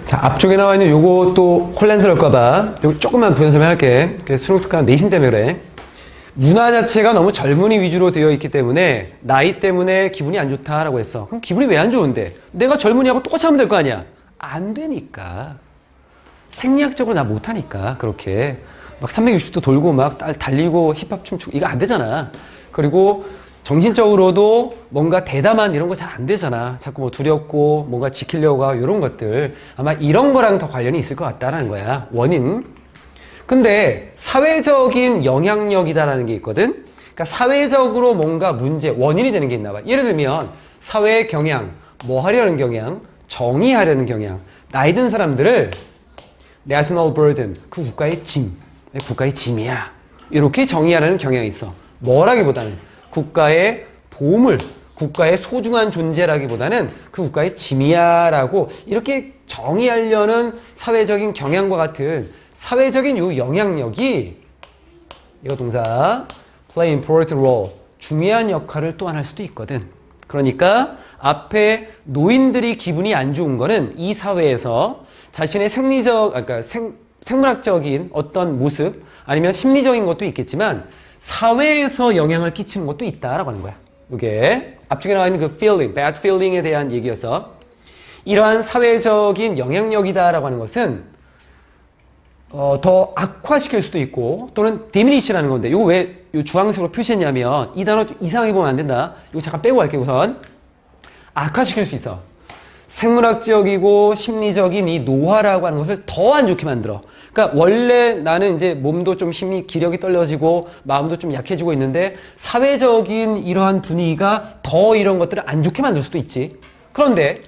자, 앞쪽에 나와 있는 요거 또 혼란스러울까봐 요거 조금만 부연 설명할게. 수능특강 내신 때문에 그래. 문화 자체가 너무 젊은이 위주로 되어 있기 때문에 나이 때문에 기분이 안 좋다라고 했어. 그럼 기분이 왜 안 좋은데? 내가 젊은이하고 똑같이 하면 될 거 아니야? 안 되니까. 생리학적으로 나 못하니까 그렇게 막 360도 돌고 막 달리고 힙합 춤추고 이거 안 되잖아. 그리고 정신적으로도 뭔가 대담한 이런 거 잘 안 되잖아. 자꾸 뭐 두렵고 뭔가 지키려고 하고 이런 것들 아마 이런 거랑 더 관련이 있을 것 같다라는 거야. 원인. 근데 사회적인 영향력이다라는 게 있거든. 그러니까 사회적으로 뭔가 문제, 원인이 되는 게 있나 봐. 예를 들면 사회의 경향, 뭐 하려는 경향, 정의하려는 경향. 나이 든 사람들을 national burden, 그 국가의 짐, 국가의 짐이야. 이렇게 정의하려는 경향이 있어. 뭐라기보다는 국가의 보물, 국가의 소중한 존재라기보다는 그 국가의 짐이야 라고 이렇게 정의하려는 사회적인 경향과 같은 사회적인 요 영향력이 이거 동사 play important role, 중요한 역할을 또한 할 수도 있거든. 그러니까 앞에 노인들이 기분이 안 좋은 거는 이 사회에서 자신의 생물학적인 어떤 모습 아니면 심리적인 것도 있겠지만 사회에서 영향을 끼치는 것도 있다라고 하는 거야. 이게 앞쪽에 나와 있는 그 feeling, bad feeling에 대한 얘기여서 이러한 사회적인 영향력이다라고 하는 것은 더 악화시킬 수도 있고 또는 diminish라는 건데 이거 왜 이 주황색으로 표시했냐면 이 단어 좀 이상하게 보면 안 된다. 이거 잠깐 빼고 갈게요. 우선 악화시킬 수 있어. 생물학적이고 심리적인 이 노화라고 하는 것을 더 안 좋게 만들어. 그러니까 원래 나는 이제 몸도 좀 힘이 기력이 떨려지고 마음도 좀 약해지고 있는데 사회적인 이러한 분위기가 더 이런 것들을 안 좋게 만들 수도 있지. 그런데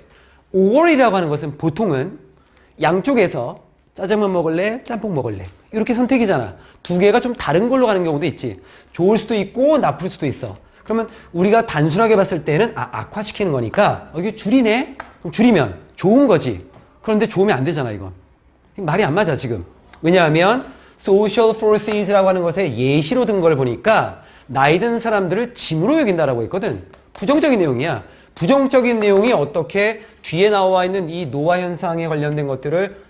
5월이라고 하는 것은 보통은 양쪽에서 짜장면 먹을래? 짬뽕 먹을래? 이렇게 선택이잖아. 두 개가 좀 다른 걸로 가는 경우도 있지. 좋을 수도 있고 나쁠 수도 있어. 그러면 우리가 단순하게 봤을 때는 악화시키는 거니까 이게 줄이네? 그럼 줄이면 좋은 거지. 그런데 좋으면 안 되잖아 이건. 말이 안 맞아 지금. 왜냐하면 social forces라고 하는 것에 예시로 든 걸 보니까 나이 든 사람들을 짐으로 여긴다라고 했거든. 부정적인 내용이야. 부정적인 내용이 어떻게 뒤에 나와 있는 이 노화 현상에 관련된 것들을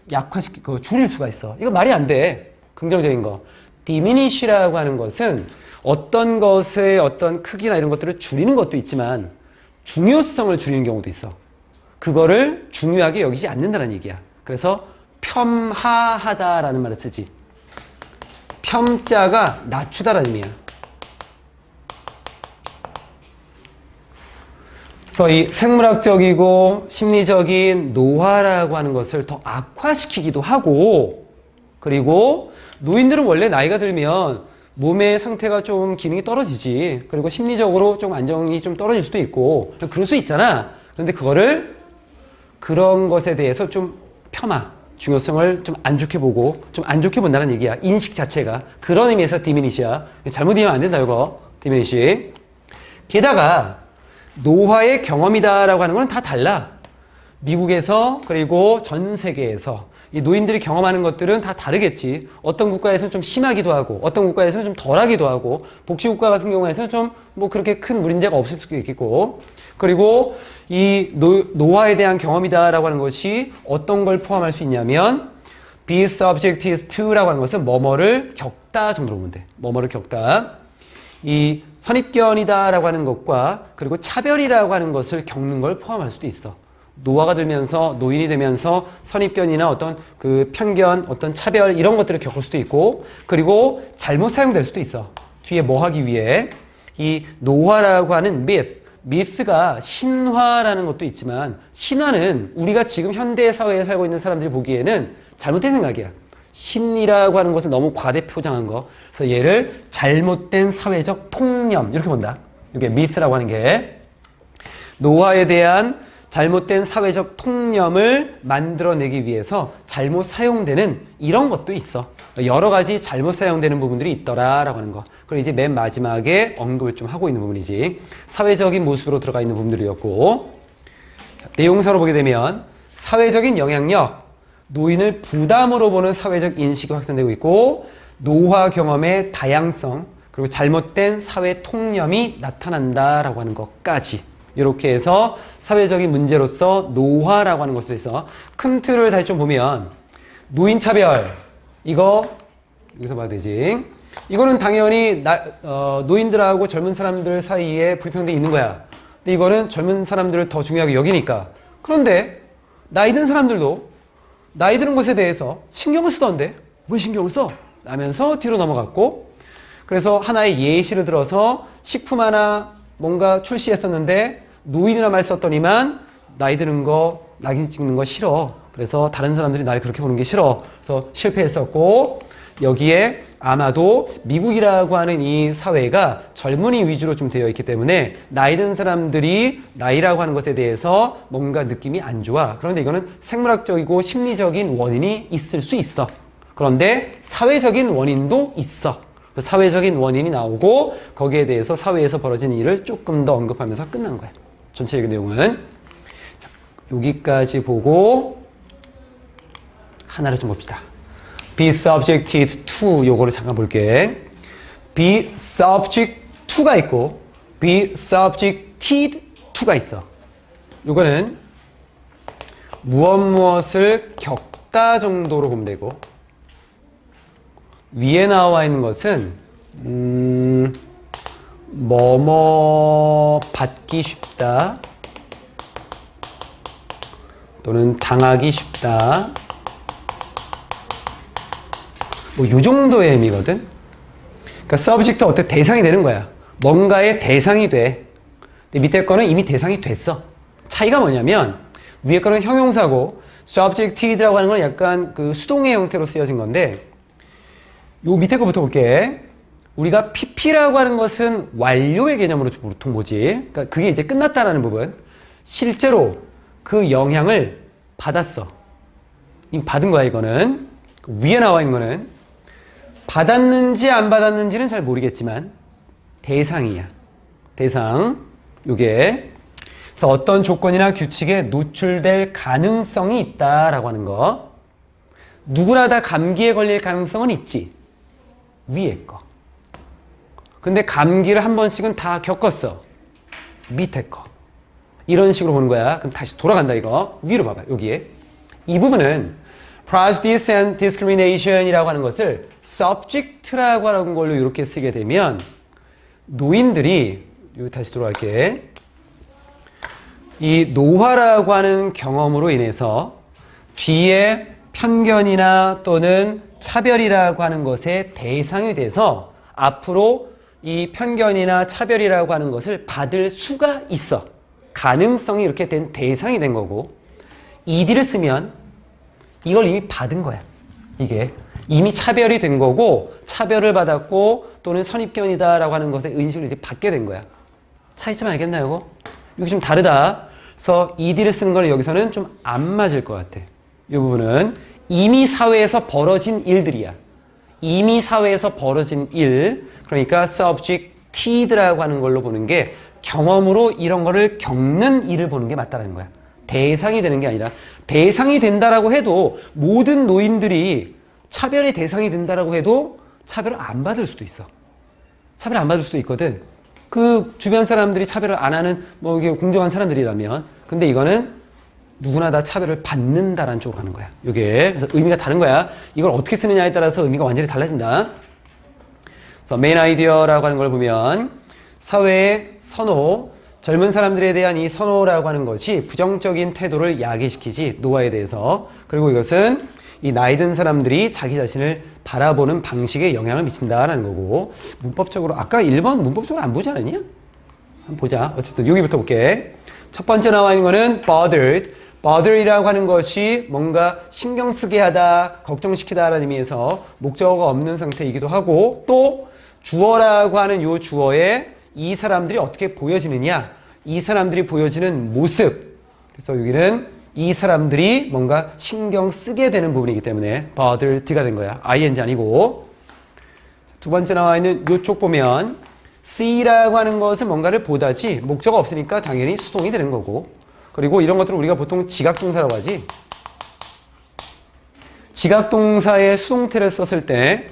줄일 수가 있어. 이거 말이 안 돼. 긍정적인 거. diminish라고 하는 것은 어떤 것의 어떤 크기나 이런 것들을 줄이는 것도 있지만 중요성을 줄이는 경우도 있어. 그거를 중요하게 여기지 않는다는 얘기야. 그래서 폄하하다라는 말을 쓰지. 폄자가 낮추다라는 의미야. 그래서 이 생물학적이고 심리적인 노화라고 하는 것을 더 악화시키기도 하고, 그리고 노인들은 원래 나이가 들면 몸의 상태가 좀 기능이 떨어지지. 그리고 심리적으로 좀 안정이 좀 떨어질 수도 있고 그럴 수 있잖아. 그런데 그런 것에 대해서 좀 중요성을 좀 안 좋게 보고 좀 안 좋게 본다는 얘기야. 인식 자체가. 그런 의미에서 디미니시야. 잘못 이해하면 안 된다 이거. 디미니시. 게다가 노화의 경험이다라고 하는 건 다 달라. 미국에서 그리고 전 세계에서 이 노인들이 경험하는 것들은 다 다르겠지. 어떤 국가에서는 좀 심하기도 하고 어떤 국가에서는 좀 덜하기도 하고 복지국가 같은 경우에는 좀 뭐 그렇게 큰 문제가 없을 수도 있겠고, 그리고 이 노화에 대한 경험이다라고 하는 것이 어떤 걸 포함할 수 있냐면 be subject to라고 하는 것은 뭐뭐를 겪다 정도로 보면 돼. 뭐뭐를 겪다. 이 선입견이다라고 하는 것과 그리고 차별이라고 하는 것을 겪는 걸 포함할 수도 있어. 노화가 들면서 노인이 되면서 선입견이나 어떤 그 편견, 어떤 차별 이런 것들을 겪을 수도 있고, 그리고 잘못 사용될 수도 있어. 뒤에 뭐 하기 위해. 이 노화라고 하는 myth가 신화라는 것도 있지만 신화는 우리가 지금 현대 사회에 살고 있는 사람들이 보기에는 잘못된 생각이야. 신이라고 하는 것을 너무 과대 포장한 거. 그래서 얘를 잘못된 사회적 통념 이렇게 본다. 이게 myth라고 하는 게 노화에 대한 잘못된 사회적 통념을 만들어내기 위해서 잘못 사용되는 이런 것도 있어. 여러 가지 잘못 사용되는 부분들이 있더라라고 하는 거. 그리고 이제 맨 마지막에 언급을 좀 하고 있는 부분이지. 사회적인 모습으로 들어가 있는 부분들이었고, 자, 내용사로 보게 되면 사회적인 영향력, 노인을 부담으로 보는 사회적 인식이 확산되고 있고, 노화 경험의 다양성, 그리고 잘못된 사회 통념이 나타난다라고 하는 것까지. 이렇게 해서 사회적인 문제로서 노화라고 하는 것에 대해서 큰 틀을 다시 좀 보면, 노인차별, 이거 여기서 봐야 되지. 이거는 당연히 노인들하고 젊은 사람들 사이에 불평등이 있는 거야. 근데 이거는 젊은 사람들을 더 중요하게 여기니까. 그런데 나이 든 사람들도 나이 드는 것에 대해서 신경을 쓰던데 왜 신경을 써? 라면서 뒤로 넘어갔고, 그래서 하나의 예시를 들어서 식품 하나 뭔가 출시했었는데 노인이라 말 썼더니만 나이 드는 거, 낙인 찍는 거 싫어. 그래서 다른 사람들이 날 그렇게 보는 게 싫어. 그래서 실패했었고, 여기에 아마도 미국이라고 하는 이 사회가 젊은이 위주로 좀 되어 있기 때문에 나이 든 사람들이 나이라고 하는 것에 대해서 뭔가 느낌이 안 좋아. 그런데 이거는 생물학적이고 심리적인 원인이 있을 수 있어. 그런데 사회적인 원인도 있어. 사회적인 원인이 나오고 거기에 대해서 사회에서 벌어진 일을 조금 더 언급하면서 끝난 거야. 전체적인 내용은. 자, 여기까지 보고 하나를 좀 봅시다. be subjected to 요거를 잠깐 볼게. be subject to가 있고 be subjected to가 있어. 요거는 무엇을 겪다 정도로 보면 되고, 위에 나와 있는 것은 뭐뭐 받기 쉽다 또는 당하기 쉽다, 뭐 요 정도의 의미거든. 그러니까 서브젝트 어때? 대상이 되는 거야. 뭔가의 대상이 돼. 근데 밑에 거는 이미 대상이 됐어. 차이가 뭐냐면 위에 거는 형용사고 subjected라고 하는 건 약간 그 수동의 형태로 쓰여진 건데, 요 밑에 거부터 볼게. 우리가 PP라고 하는 것은 완료의 개념으로 보통 보지. 그러니까 그게 이제 끝났다라는 부분. 실제로 그 영향을 받았어. 이미 받은 거야, 이거는. 위에 나와 있는 거는 받았는지 안 받았는지는 잘 모르겠지만 대상이야. 대상. 요게. 그래서 어떤 조건이나 규칙에 노출될 가능성이 있다라고 하는 거. 누구나 다 감기에 걸릴 가능성은 있지. 위에 거. 근데 감기를 한 번씩은 다 겪었어. 밑에 거. 이런 식으로 보는 거야. 그럼 다시 돌아간다, 이거. 위로 봐봐, 여기에. 이 부분은 prejudice and discrimination이라고 하는 것을 subject라고 하는 걸로 이렇게 쓰게 되면 노인들이, 여기 다시 돌아갈게. 이 노화라고 하는 경험으로 인해서 뒤에 편견이나 또는 차별이라고 하는 것에 대상이 돼서 앞으로 이 편견이나 차별이라고 하는 것을 받을 수가 있어. 가능성이 이렇게 된 대상이 된 거고, ED를 쓰면 이걸 이미 받은 거야. 이게 이미 차별이 된 거고, 차별을 받았고 또는 선입견이다라고 하는 것에 인식을 이제 받게 된 거야. 차이점 알겠나요, 이거? 이거 좀 다르다. 그래서 ED를 쓰는 거는 여기서는 좀 안 맞을 것 같아. 이 부분은 이미 사회에서 벌어진 일들이야. 이미 사회에서 벌어진 일, 그러니까 subjected라고 하는 걸로 보는 게 경험으로 이런 거를 겪는 일을 보는 게 맞다는 거야. 대상이 되는 게 아니라, 대상이 된다라고 해도 모든 노인들이 차별의 대상이 된다라고 해도 차별을 안 받을 수도 있어. 차별을 안 받을 수도 있거든. 그 주변 사람들이 차별을 안 하는 뭐 이게 공정한 사람들이라면. 근데 이거는 누구나 다 차별을 받는다라는 쪽으로 가는 거야. 이게 그래서 의미가 다른 거야. 이걸 어떻게 쓰느냐에 따라서 의미가 완전히 달라진다. 그래서 메인 아이디어라고 하는 걸 보면 사회의 선호, 젊은 사람들에 대한 이 선호라고 하는 것이 부정적인 태도를 야기시키지, 노화에 대해서. 그리고 이것은 이 나이 든 사람들이 자기 자신을 바라보는 방식에 영향을 미친다라는 거고, 문법적으로 아까 1번 문법적으로 안 보지 않았냐? 한번 보자. 어쨌든 여기부터 볼게. 첫 번째 나와 있는 거는 bothered. bother이라고 하는 것이 뭔가 신경 쓰게 하다, 걱정시키다라는 의미에서 목적어가 없는 상태이기도 하고, 또 주어라고 하는 이 주어에 이 사람들이 어떻게 보여지느냐, 이 사람들이 보여지는 모습, 그래서 여기는 이 사람들이 뭔가 신경 쓰게 되는 부분이기 때문에 bothered가 된 거야. ing 아니고. 두 번째 나와 있는 이쪽 보면 see라고 하는 것은 뭔가를 보다지 목적어 없으니까 당연히 수동이 되는 거고, 그리고 이런 것들을 우리가 보통 지각동사라고 하지. 지각동사의 수동태를 썼을 때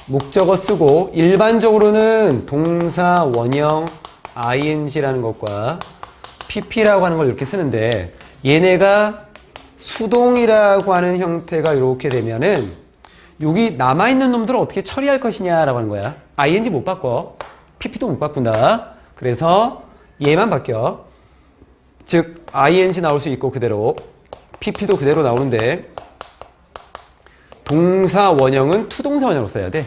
목적어 쓰고 일반적으로는 동사 원형 ing라는 것과 pp라고 하는 걸 이렇게 쓰는데, 얘네가 수동이라고 하는 형태가 이렇게 되면은 여기 남아있는 놈들을 어떻게 처리할 것이냐라고 하는 거야. ing 못 바꿔. pp도 못 바꾼다. 그래서 얘만 바뀌어. 즉 ing 나올 수 있고 그대로, pp도 그대로 나오는데 동사 원형은 투동사 원형으로 써야 돼.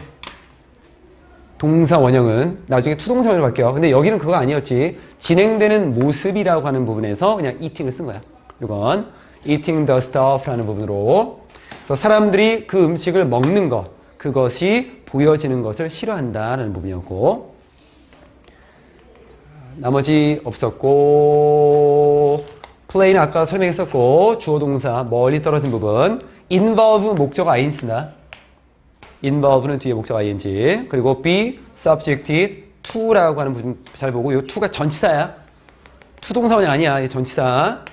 동사 원형은 나중에 투동사 원형으로 바뀌어. 근데 여기는 그거 아니었지. 진행되는 모습이라고 하는 부분에서 그냥 eating을 쓴 거야. 이건 eating the stuff라는 부분으로. 그래서 사람들이 그 음식을 먹는 것, 그것이 보여지는 것을 싫어한다라는 부분이었고, 나머지 없었고, play는 아까 설명했었고, 주어 동사 멀리 떨어진 부분, involve 목적어 ing 쓴다. involve는 뒤에 목적 ing. 그리고 be subjected to라고 하는 부분 잘 보고, 이 to가 전치사야. 투동사원이 아니야. 이 전치사.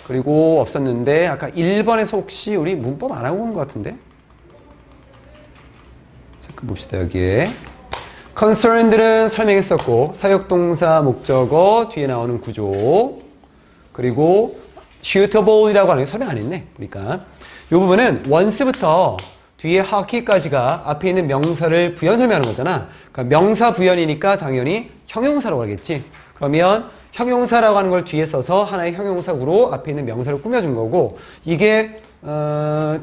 그리고 없었는데 아까 1번에서 혹시 우리 문법 안 하고 온 것 같은데? 잠깐 봅시다. 여기에 concerned는 설명했었고, 사역동사 목적어 뒤에 나오는 구조, 그리고 suitable이라고 하는 게 설명 안 했네. 그러니까 이 부분은 once부터 뒤에 hockey까지가 앞에 있는 명사를 부연 설명하는 거잖아. 그러니까 명사 부연이니까 당연히 형용사라고 하겠지. 그러면 형용사라고 하는 걸 뒤에 써서 하나의 형용사구로 앞에 있는 명사를 꾸며준 거고, 이게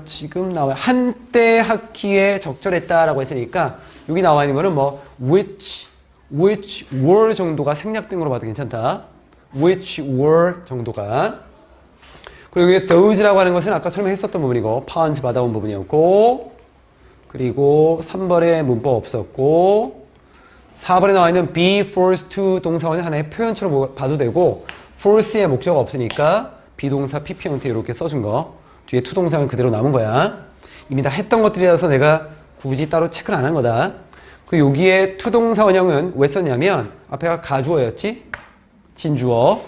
지금 나와요. 한때 하키에 적절했다라고 했으니까 여기 나와 있는 거는 뭐 which were 정도가 생략된 거로 봐도 괜찮다. which were 정도가. 그리고 여기 those라고 하는 것은 아까 설명했었던 부분이고 pounds 받아온 부분이었고, 그리고 3번에 문법 없었고, 4번에 나와 있는 be forced to 동사원은 하나의 표현처럼 봐도 되고, force의 목적어가 없으니까 비동사 pp 형태 이렇게 써준 거, 뒤에 to 동사는 그대로 남은 거야. 이미 다 했던 것들이라서 내가 굳이 따로 체크를 안 한 거다. 그 여기에 to 동사 원형은 왜 썼냐면 앞에가 가주어였지, 진주어.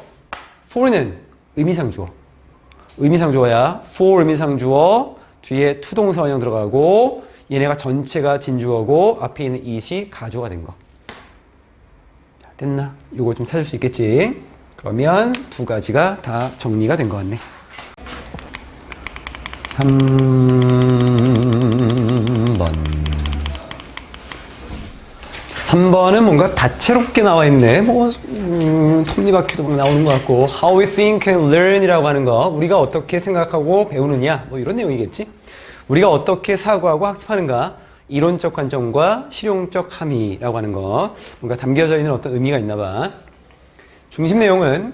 for는 의미상 주어. 의미상 주어야. for 의미상 주어, 뒤에 to 동사 원형 들어가고, 얘네가 전체가 진주어고 앞에 있는 it이 가주어가 된 거. 됐나? 요거 좀 찾을 수 있겠지? 그러면 두 가지가 다 정리가 된 것 같네. 3번은 뭔가 다채롭게 나와 있네. 뭐 톱니바퀴도 막 나오는 것 같고, how we think and learn 이라고 하는 거, 우리가 어떻게 생각하고 배우느냐, 뭐 이런 내용이겠지? 우리가 어떻게 사고하고 학습하는가, 이론적 관점과 실용적 함의라고 하는 거, 뭔가 담겨져 있는 어떤 의미가 있나 봐. 중심 내용은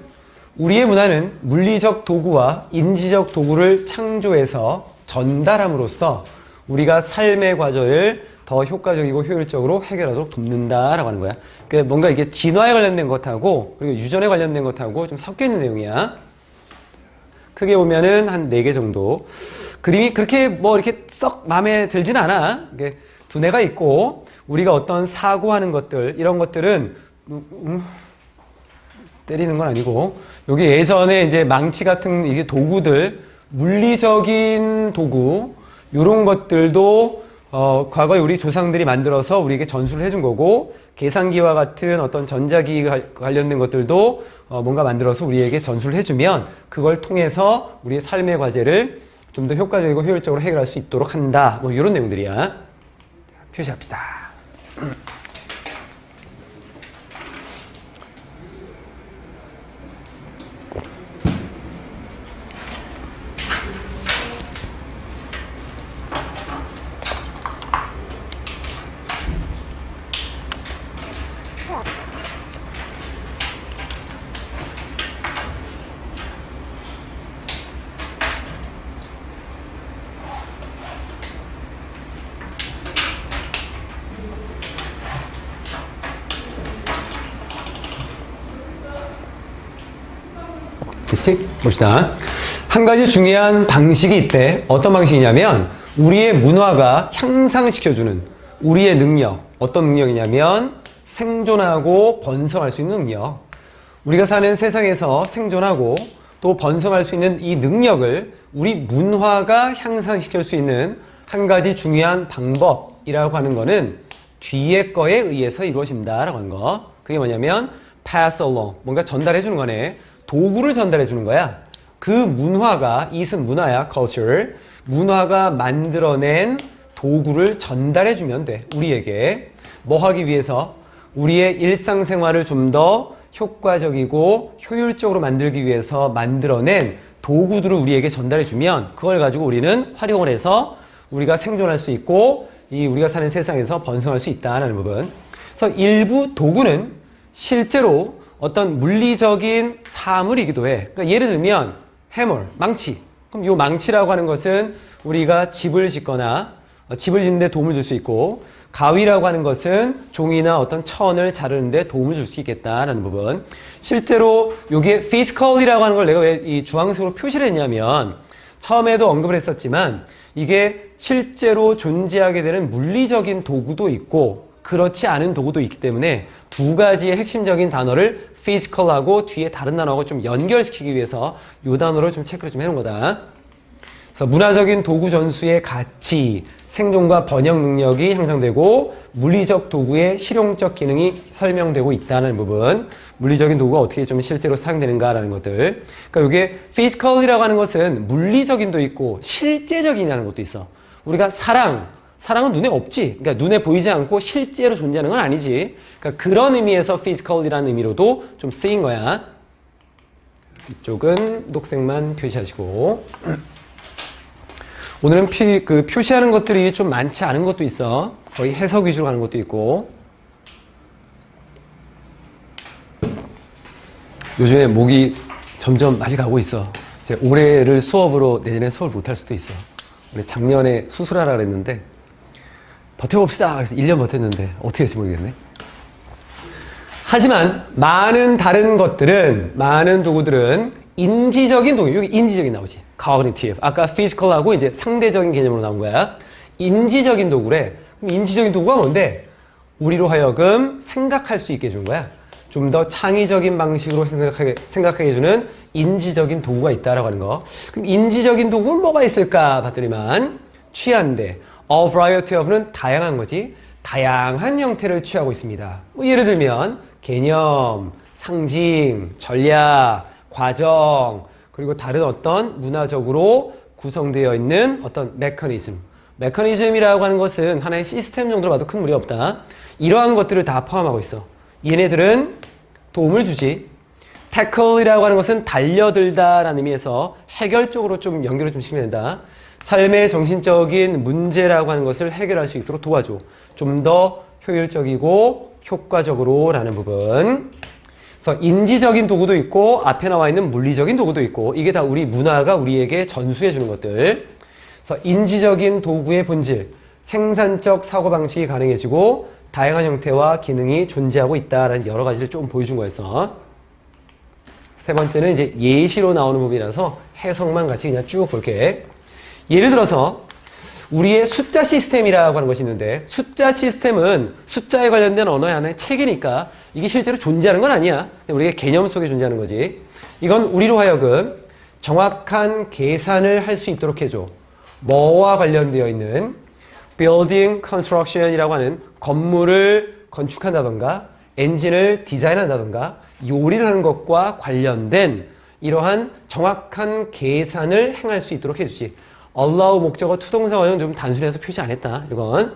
우리의 문화는 물리적 도구와 인지적 도구를 창조해서 전달함으로써 우리가 삶의 과정을 더 효과적이고 효율적으로 해결하도록 돕는다라고 하는 거야. 그러니까 뭔가 이게 진화에 관련된 것하고 그리고 유전에 관련된 것하고 좀 섞여 있는 내용이야. 크게 보면은 한 4개 정도. 그림이 그렇게 뭐 이렇게 썩 마음에 들진 않아. 이게 두뇌가 있고, 우리가 어떤 사고하는 것들, 이런 것들은 때리는 건 아니고, 여기 예전에 이제 망치 같은 이게 도구들, 물리적인 도구, 이런 것들도 과거에 우리 조상들이 만들어서 우리에게 전수를 해준 거고, 계산기와 같은 어떤 전자기 관련된 것들도 뭔가 만들어서 우리에게 전수를 해주면 그걸 통해서 우리의 삶의 과제를 좀 더 효과적이고 효율적으로 해결할 수 있도록 한다. 뭐 이런 내용들이야. 표시합시다. 됐지? 봅시다. 한 가지 중요한 방식이 있대. 어떤 방식이냐면 우리의 문화가 향상시켜주는 우리의 능력. 어떤 능력이냐면 생존하고 번성할 수 있는 능력. 우리가 사는 세상에서 생존하고 또 번성할 수 있는 이 능력을 우리 문화가 향상시킬 수 있는 한 가지 중요한 방법이라고 하는 거는 뒤에 거에 의해서 이루어진다라고 하는 거. 그게 뭐냐면 pass along. 뭔가 전달해 주는 거네. 도구를 전달해 주는 거야. 그 문화가, 이것은 문화야, culture. 문화가 만들어낸 도구를 전달해 주면 돼. 우리에게. 뭐 하기 위해서? 우리의 일상생활을 좀 더 효과적이고 효율적으로 만들기 위해서 만들어낸 도구들을 우리에게 전달해 주면 그걸 가지고 우리는 활용을 해서 우리가 생존할 수 있고 우리가 사는 세상에서 번성할 수 있다는 부분. 그래서 일부 도구는 실제로 어떤 물리적인 사물이기도 해. 그러니까 예를 들면 해머, 망치. 그럼 이 망치라고 하는 것은 우리가 집을 짓거나 집을 짓는 데 도움을 줄 수 있고, 가위라고 하는 것은 종이나 어떤 천을 자르는 데 도움을 줄 수 있겠다라는 부분. 실제로 여기에 physical이라고 하는 걸 내가 왜 이 주황색으로 표시를 했냐면 처음에도 언급을 했었지만 이게 실제로 존재하게 되는 물리적인 도구도 있고 그렇지 않은 도구도 있기 때문에 두 가지의 핵심적인 단어를 physical하고 뒤에 다른 단어하고 좀 연결시키기 위해서 이 단어를 좀 체크를 좀 해놓은 거다. 그래서 문화적인 도구 전수의 가치, 생존과 번역 능력이 향상되고 물리적 도구의 실용적 기능이 설명되고 있다는 부분. 물리적인 도구가 어떻게 좀 실제로 사용되는가라는 것들. 그러니까 이게 physical이라고 하는 것은 물리적인도 있고 실제적인이라는 것도 있어. 우리가 사랑은 눈에 없지. 그러니까 눈에 보이지 않고 실제로 존재하는 건 아니지. 그러니까 그런 의미에서 physical이라는 의미로도 좀 쓰인 거야. 이쪽은 녹색만 표시하시고. 오늘은 표시하는 것들이 좀 많지 않은 것도 있어. 거의 해석 위주로 가는 것도 있고. 요즘에 목이 점점 맛이 가고 있어. 이제 올해를 수업으로 내년에 수업을 못할 수도 있어. 우리 작년에 수술하라 그랬는데 버텨봅시다. 그래서 1년 버텼는데 어떻게 될지 모르겠네. 하지만 많은 다른 것들은, 많은 도구들은 인지적인 도구, 여기 인지적인 나오지. cognitive. 아까 physical하고 이제 상대적인 개념으로 나온 거야. 인지적인 도구래. 그럼 인지적인 도구가 뭔데? 우리로 하여금 생각할 수 있게 해주는 거야. 좀 더 창의적인 방식으로 생각하게 해주는 인지적인 도구가 있다라고 하는 거. 그럼 인지적인 도구는 뭐가 있을까 봤더니만 취한데 a variety of는 다양한 거지. 다양한 형태를 취하고 있습니다. 뭐 예를 들면 개념, 상징, 전략, 과정, 그리고 다른 어떤 문화적으로 구성되어 있는 어떤 메커니즘. 메커니즘이라고 하는 것은 하나의 시스템 정도로 봐도 큰 무리 없다. 이러한 것들을 다 포함하고 있어. 얘네들은 도움을 주지. tackle이라고 하는 것은 달려들다라는 의미에서 해결적으로 좀 연결을 좀 시키면 된다. 삶의 정신적인 문제라고 하는 것을 해결할 수 있도록 도와줘. 좀 더 효율적이고 효과적으로 라는 부분. 그래서 인지적인 도구도 있고 앞에 나와 있는 물리적인 도구도 있고 이게 다 우리 문화가 우리에게 전수해 주는 것들. 그래서 인지적인 도구의 본질, 생산적 사고방식이 가능해지고 다양한 형태와 기능이 존재하고 있다라는 여러 가지를 좀 보여준 거였어. 세 번째는 이제 예시로 나오는 부분이라서 해석만 같이 그냥 쭉 볼게. 예를 들어서 우리의 숫자 시스템이라고 하는 것이 있는데 숫자 시스템은 숫자에 관련된 언어의 하나의 책이니까 이게 실제로 존재하는 건 아니야. 우리의 개념 속에 존재하는 거지. 이건 우리로 하여금 정확한 계산을 할 수 있도록 해줘. 뭐와 관련되어 있는 building construction이라고 하는 건물을 건축한다던가 엔진을 디자인한다던가 요리를 하는 것과 관련된 이러한 정확한 계산을 행할 수 있도록 해주지. allow 목적어 투동사 원형 좀 단순해서 표시 안 했다. 이건.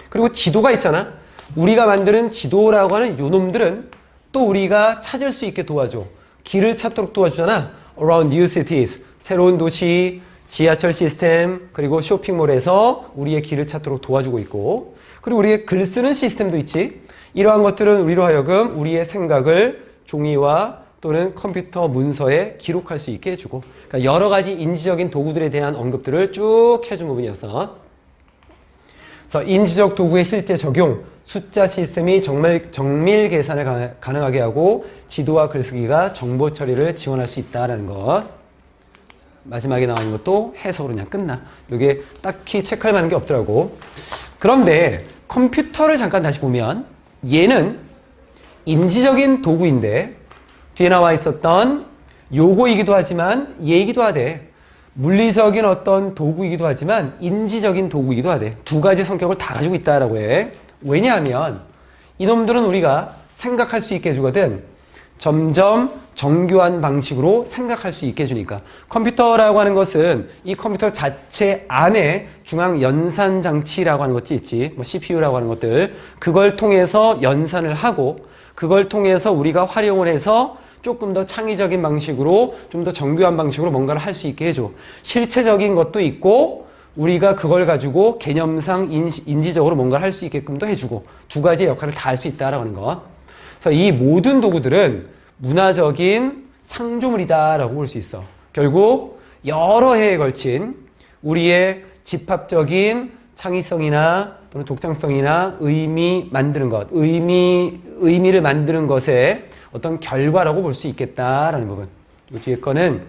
그리고 지도가 있잖아. 우리가 만드는 지도라고 하는 요놈들은 또 우리가 찾을 수 있게 도와줘. 길을 찾도록 도와주잖아. around new cities. 새로운 도시, 지하철 시스템, 그리고 쇼핑몰에서 우리의 길을 찾도록 도와주고 있고, 그리고 우리의 글 쓰는 시스템도 있지. 이러한 것들은 우리로 하여금 우리의 생각을 종이와 또는 컴퓨터 문서에 기록할 수 있게 해주고, 그러니까 여러 가지 인지적인 도구들에 대한 언급들을 쭉 해준 부분이었어. 그래서 인지적 도구의 실제 적용, 숫자 시스템이 정밀 계산을 가능하게 하고 지도와 글쓰기가 정보 처리를 지원할 수 있다는 것. 마지막에 나와 있는 것도 해석으로 그냥 끝나. 이게 딱히 체크할 만한 게 없더라고. 그런데 컴퓨터를 잠깐 다시 보면 얘는 인지적인 도구인데 뒤에 나와 있었던 요거이기도 하지만 얘이기도 하대. 물리적인 어떤 도구이기도 하지만 인지적인 도구이기도 하대. 두 가지 성격을 다 가지고 있다라고 해. 왜냐하면 이놈들은 우리가 생각할 수 있게 해주거든. 점점 정교한 방식으로 생각할 수 있게 해주니까. 컴퓨터라고 하는 것은 이 컴퓨터 자체 안에 중앙 연산 장치라고 하는 것이 있지. 뭐 CPU라고 하는 것들. 그걸 통해서 연산을 하고 그걸 통해서 우리가 활용을 해서 조금 더 창의적인 방식으로 좀 더 정교한 방식으로 뭔가를 할 수 있게 해줘. 실체적인 것도 있고 우리가 그걸 가지고 개념상 인지적으로 뭔가를 할 수 있게끔도 해주고 두 가지의 역할을 다 할 수 있다라고 하는 거. 그래서 이 모든 도구들은 문화적인 창조물이다라고 볼 수 있어. 결국 여러 해에 걸친 우리의 집합적인 창의성이나 또는 독창성이나 의미 만드는 것, 의미를 만드는 것에 어떤 결과라고 볼 수 있겠다라는 부분. 이 뒤에 거는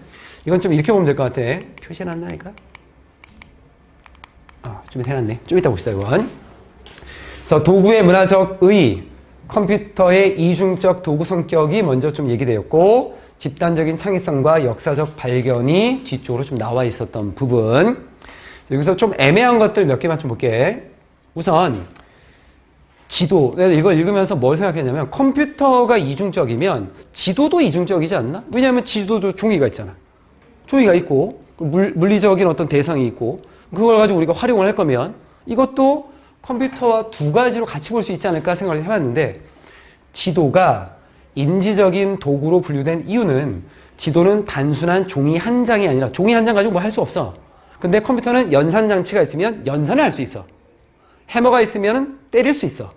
이건 좀 이렇게 보면 될 것 같아. 표시해놨나 이거? 좀 해놨네. 좀 이따 봅시다 이건. 그래서 도구의 문화적 의, 컴퓨터의 이중적 도구 성격이 먼저 좀 얘기되었고 집단적인 창의성과 역사적 발견이 뒤쪽으로 좀 나와 있었던 부분. 여기서 좀 애매한 것들 몇 개만 좀 볼게. 우선 지도. 내가 이걸 읽으면서 뭘 생각했냐면 컴퓨터가 이중적이면 지도도 이중적이지 않나? 왜냐하면 지도도 종이가 있잖아. 종이가 있고 물리적인 어떤 대상이 있고 그걸 가지고 우리가 활용을 할 거면 이것도 컴퓨터와 두 가지로 같이 볼 수 있지 않을까 생각을 해봤는데 지도가 인지적인 도구로 분류된 이유는 지도는 단순한 종이 한 장이 아니라 종이 한 장 가지고 뭐 할 수 없어. 근데 컴퓨터는 연산 장치가 있으면 연산을 할 수 있어. 해머가 있으면 때릴 수 있어.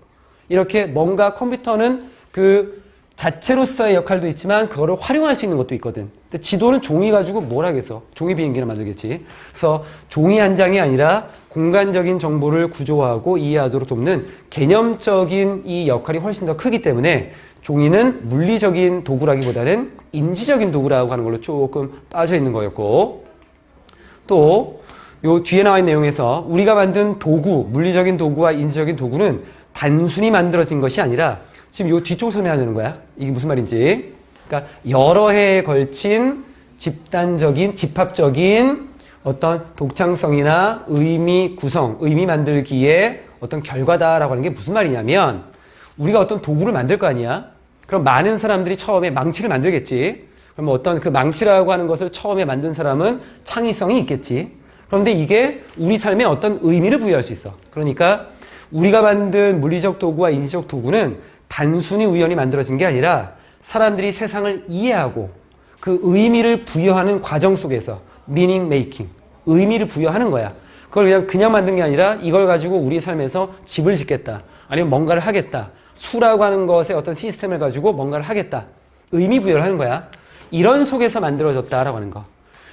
이렇게 뭔가 컴퓨터는 그 자체로서의 역할도 있지만 그거를 활용할 수 있는 것도 있거든. 근데 지도는 종이 가지고 뭘 하겠어? 종이 비행기를 만들겠지. 그래서 종이 한 장이 아니라 공간적인 정보를 구조화하고 이해하도록 돕는 개념적인 이 역할이 훨씬 더 크기 때문에 종이는 물리적인 도구라기보다는 인지적인 도구라고 하는 걸로 조금 빠져 있는 거였고 또 요 뒤에 나와 있는 내용에서 우리가 만든 도구, 물리적인 도구와 인지적인 도구는 단순히 만들어진 것이 아니라 지금 요 뒤쪽 설명하는 거야. 이게 무슨 말인지. 그러니까 여러 해에 걸친 집단적인, 집합적인 어떤 독창성이나 의미 구성, 의미 만들기의 어떤 결과다라고 하는 게 무슨 말이냐면 우리가 어떤 도구를 만들 거 아니야? 그럼 많은 사람들이 처음에 망치를 만들겠지. 그럼 어떤 그 망치라고 하는 것을 처음에 만든 사람은 창의성이 있겠지. 그런데 이게 우리 삶에 어떤 의미를 부여할 수 있어. 그러니까 우리가 만든 물리적 도구와 인지적 도구는 단순히 우연히 만들어진 게 아니라 사람들이 세상을 이해하고 그 의미를 부여하는 과정 속에서 meaning making, 의미를 부여하는 거야. 그걸 그냥 만든 게 아니라 이걸 가지고 우리 삶에서 집을 짓겠다. 아니면 뭔가를 하겠다. 수라고 하는 것의 어떤 시스템을 가지고 뭔가를 하겠다. 의미 부여를 하는 거야. 이런 속에서 만들어졌다라고 하는 거.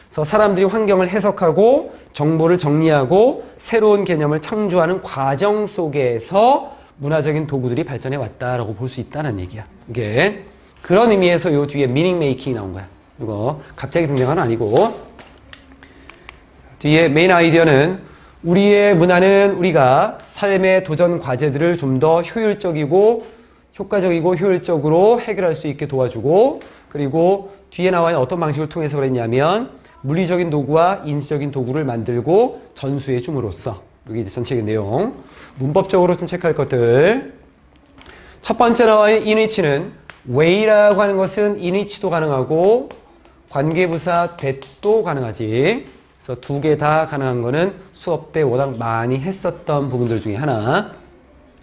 그래서 사람들이 환경을 해석하고 정보를 정리하고 새로운 개념을 창조하는 과정 속에서 문화적인 도구들이 발전해 왔다라고 볼 수 있다는 얘기야. 이게 그런 의미에서 요 뒤에 meaning making이 나온 거야. 이거 갑자기 등장한 건 아니고 뒤에 메인 아이디어는 우리의 문화는 우리가 삶의 도전 과제들을 좀 더 효율적이고 효과적이고 효율적으로 해결할 수 있게 도와주고 그리고 뒤에 나와 있는 어떤 방식을 통해서 그랬냐면 물리적인 도구와 인지적인 도구를 만들고 전수해 줌으로써 여기 이제 전체적인 내용 문법적으로 좀 체크할 것들 첫 번째 나와 있는 인위치는 way라고 하는 것은 인위치도 가능하고 관계부사 that도 가능하지. 그래서 두 개 다 가능한 거는 수업 때 워낙 많이 했었던 부분들 중에 하나.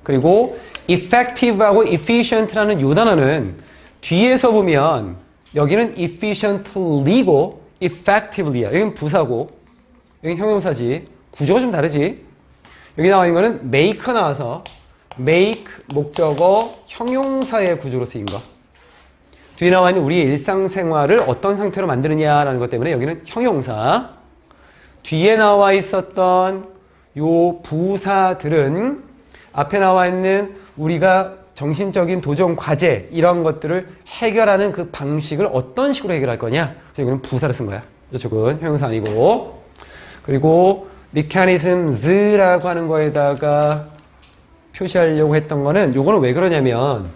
그리고 effective하고 efficient라는 요 단어는 뒤에서 보면 여기는 efficiently고 effectively야. 여기는 부사고 여기는 형용사지. 구조가 좀 다르지. 여기 나와 있는 거는 make가 나와서 make 목적어 형용사의 구조로 쓰인 거. 뒤에 나와 있는 우리의 일상생활을 어떤 상태로 만드느냐라는 것 때문에 여기는 형용사. 뒤에 나와 있었던 요 부사들은 앞에 나와 있는 우리가 정신적인 도전 과제 이런 것들을 해결하는 그 방식을 어떤 식으로 해결할 거냐. 그래서 이거는 부사를 쓴 거야. 이쪽은 형용사 아니고. 그리고 mechanisms라고 하는 거에다가 표시하려고 했던 거는 요거는 왜 그러냐면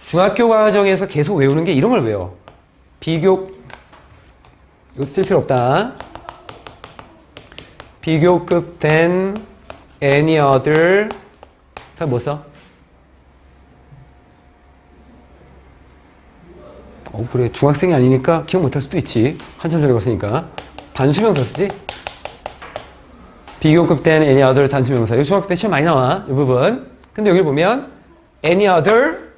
중학교 과정에서 계속 외우는 게 이런 걸 외워. 비교 이거 쓸 필요 없다. 비교급 than any other 다 뭐 써? 그래 중학생이 아니니까 기억 못할 수도 있지. 한참 전에 봤으니까 단수명사 쓰지? 비교급 than any other 단수명사. 이거 중학교 때 시험 많이 나와 이 부분. 근데 여기 보면 any other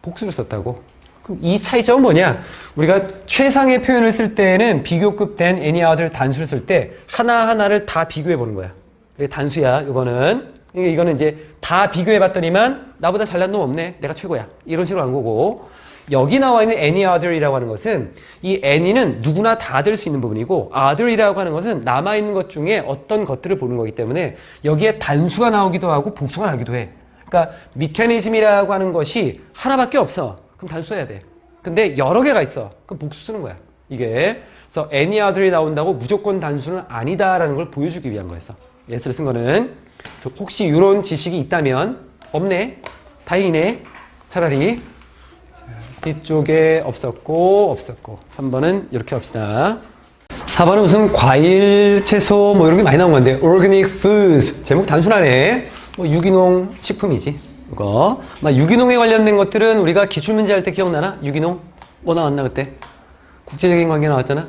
복수를 썼다고. 그럼 이 차이점은 뭐냐? 우리가 최상의 표현을 쓸 때는 비교급 than any other 단수를 쓸 때 하나하나를 다 비교해 보는 거야. 이게 단수야 이거는. 이거는 이제 다 비교해 봤더니만 나보다 잘난 놈 없네. 내가 최고야. 이런 식으로 한 거고. 여기 나와 있는 any other이라고 하는 것은 이 any는 누구나 다 될 수 있는 부분이고 other이라고 하는 것은 남아있는 것 중에 어떤 것들을 보는 거기 때문에 여기에 단수가 나오기도 하고 복수가 나오기도 해. 그러니까 미케니즘이라고 하는 것이 하나밖에 없어. 그럼 단수 써야 돼. 근데 여러 개가 있어. 그럼 복수 쓰는 거야. 이게. 그래서 any other이 나온다고 무조건 단수는 아니다라는 걸 보여주기 위한 거였어. 예스를 쓴 거는. 혹시 이런 지식이 있다면 없네. 다행이네. 차라리. 자, 뒤쪽에 없었고 3번은 이렇게 합시다. 4번은 무슨 과일, 채소 뭐 이런 게 많이 나온 건데 organic foods. 제목 단순하네. 뭐 유기농 식품이지. 이거. 유기농에 관련된 것들은 우리가 기출문제 할 때 기억나나? 유기농? 뭐 나왔나 그때? 국제적인 관계 나왔잖아?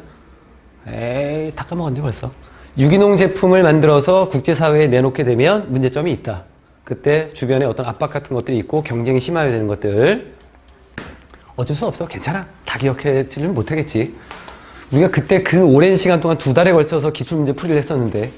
에이 다 까먹었네 벌써. 유기농 제품을 만들어서 국제사회에 내놓게 되면 문제점이 있다. 그때 주변에 어떤 압박 같은 것들이 있고 경쟁이 심화해야 되는 것들. 어쩔 수 없어. 괜찮아. 다 기억하지는 못하겠지. 우리가 그때 그 오랜 시간 동안 2달에 걸쳐서 기출문제 풀이를 했었는데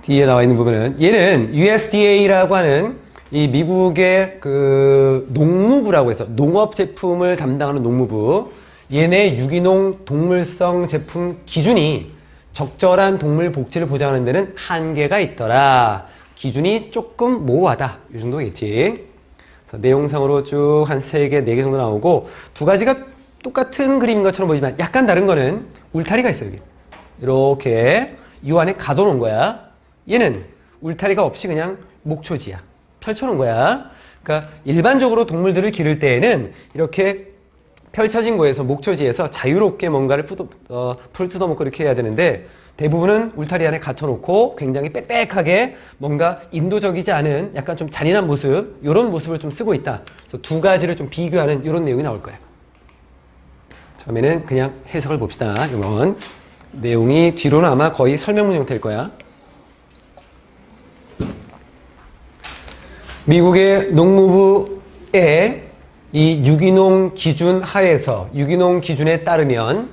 뒤에 나와 있는 부분은 얘는 USDA라고 하는 이 미국의 그 농무부라고 해서 농업 제품을 담당하는 농무부 얘네 유기농 동물성 제품 기준이 적절한 동물 복지를 보장하는 데는 한계가 있더라. 기준이 조금 모호하다. 이 정도겠지. 그래서 내용상으로 쭉 한 3개, 4개 정도 나오고 두 가지가 똑같은 그림인 것처럼 보이지만 약간 다른 거는 울타리가 있어요. 여기. 이렇게 이 안에 가둬놓은 거야. 얘는 울타리가 없이 그냥 목초지야. 펼쳐놓은 거야. 그러니까 일반적으로 동물들을 기를 때에는 이렇게 펼쳐진 거에서 목초지에서 자유롭게 뭔가를 풀 뜯어먹고 이렇게 해야 되는데 대부분은 울타리 안에 갇혀놓고 굉장히 빽빽하게 뭔가 인도적이지 않은 약간 좀 잔인한 모습 이런 모습을 좀 쓰고 있다. 그래서 두 가지를 좀 비교하는 이런 내용이 나올 거예요. 처음에는 그냥 해석을 봅시다. 이건 내용이 뒤로는 아마 거의 설명문 형태일 거야. 미국의 농무부에 이 유기농 기준 하에서 유기농 기준에 따르면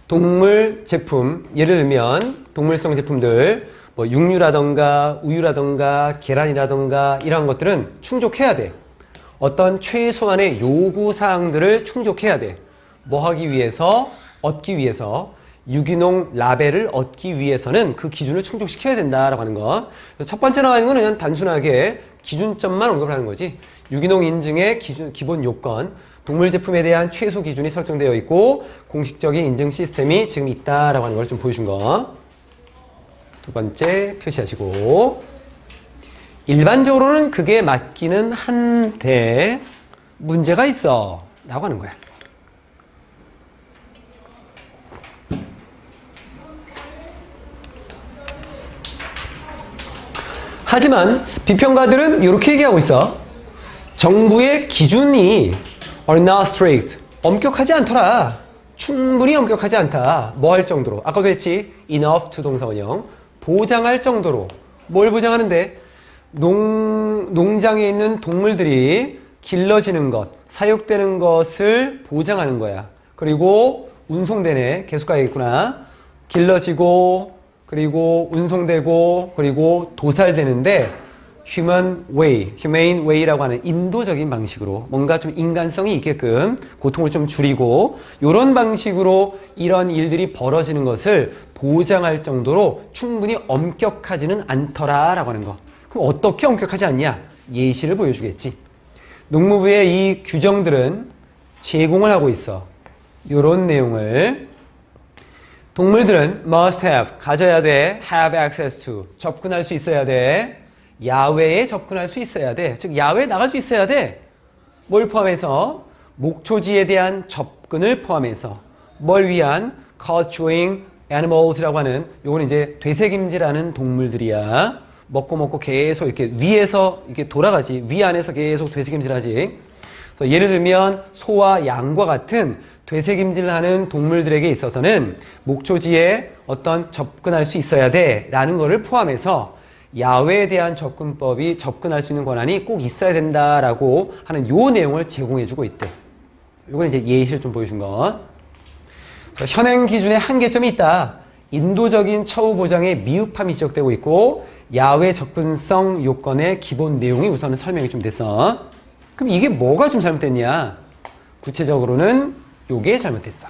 동물 제품, 예를 들면 동물성 제품들 뭐 육류라던가 우유라던가 계란이라던가 이런 것들은 충족해야 돼. 어떤 최소한의 요구사항들을 충족해야 돼. 뭐 하기 위해서? 얻기 위해서. 유기농 라벨을 얻기 위해서는 그 기준을 충족시켜야 된다라고 하는 거. 첫 번째 나와 있는 건 그냥 단순하게 기준점만 언급을 하는 거지. 유기농 인증의 기본 요건, 동물 제품에 대한 최소 기준이 설정되어 있고 공식적인 인증 시스템이 지금 있다라고 하는 걸 좀 보여준 거. 두 번째 표시하시고 일반적으로는 그게 맞기는 한데 문제가 있어 라고 하는 거야. 하지만 비평가들은 이렇게 얘기하고 있어. 정부의 기준이 are not strict. 엄격하지 않더라. 충분히 엄격하지 않다. 뭐 할 정도로. 아까도 했지. enough to 동사원형. 보장할 정도로. 뭘 보장하는데? 농장에 있는 동물들이 길러지는 것, 사육되는 것을 보장하는 거야. 그리고 운송되네. 계속 가야겠구나. 길러지고 그리고 운송되고 그리고 도살되는데 humane way라고 하는 인도적인 방식으로 뭔가 좀 인간성이 있게끔 고통을 좀 줄이고 이런 방식으로 이런 일들이 벌어지는 것을 보장할 정도로 충분히 엄격하지는 않더라라고 하는 거. 그럼 어떻게 엄격하지 않냐? 예시를 보여주겠지. 농무부의 이 규정들은 제공을 하고 있어. 이런 내용을 동물들은 must have, 가져야 돼. have access to, 접근할 수 있어야 돼. 야외에 접근할 수 있어야 돼. 즉 야외에 나갈 수 있어야 돼. 뭘 포함해서? 목초지에 대한 접근을 포함해서 뭘 위한? caught chewing animals라고 하는 요거는 이제 되새김질하는 동물들이야. 먹고 계속 이렇게 위에서 이렇게 돌아가지. 위 안에서 계속 되새김질하지. 그래서 예를 들면 소와 양과 같은 되새김질하는 동물들에게 있어서는 목초지에 어떤 접근할 수 있어야 돼 라는 거를 포함해서 야외에 대한 접근법이 접근할 수 있는 권한이 꼭 있어야 된다라고 하는 요 내용을 제공해주고 있대. 이건 이제 예시를 좀 보여준 것. 현행 기준에 한계점이 있다. 인도적인 처우 보장에 미흡함이 지적되고 있고 야외 접근성 요건의 기본 내용이 우선은 설명이 좀 됐어. 그럼 이게 뭐가 좀 잘못됐냐? 구체적으로는 요게 잘못됐어.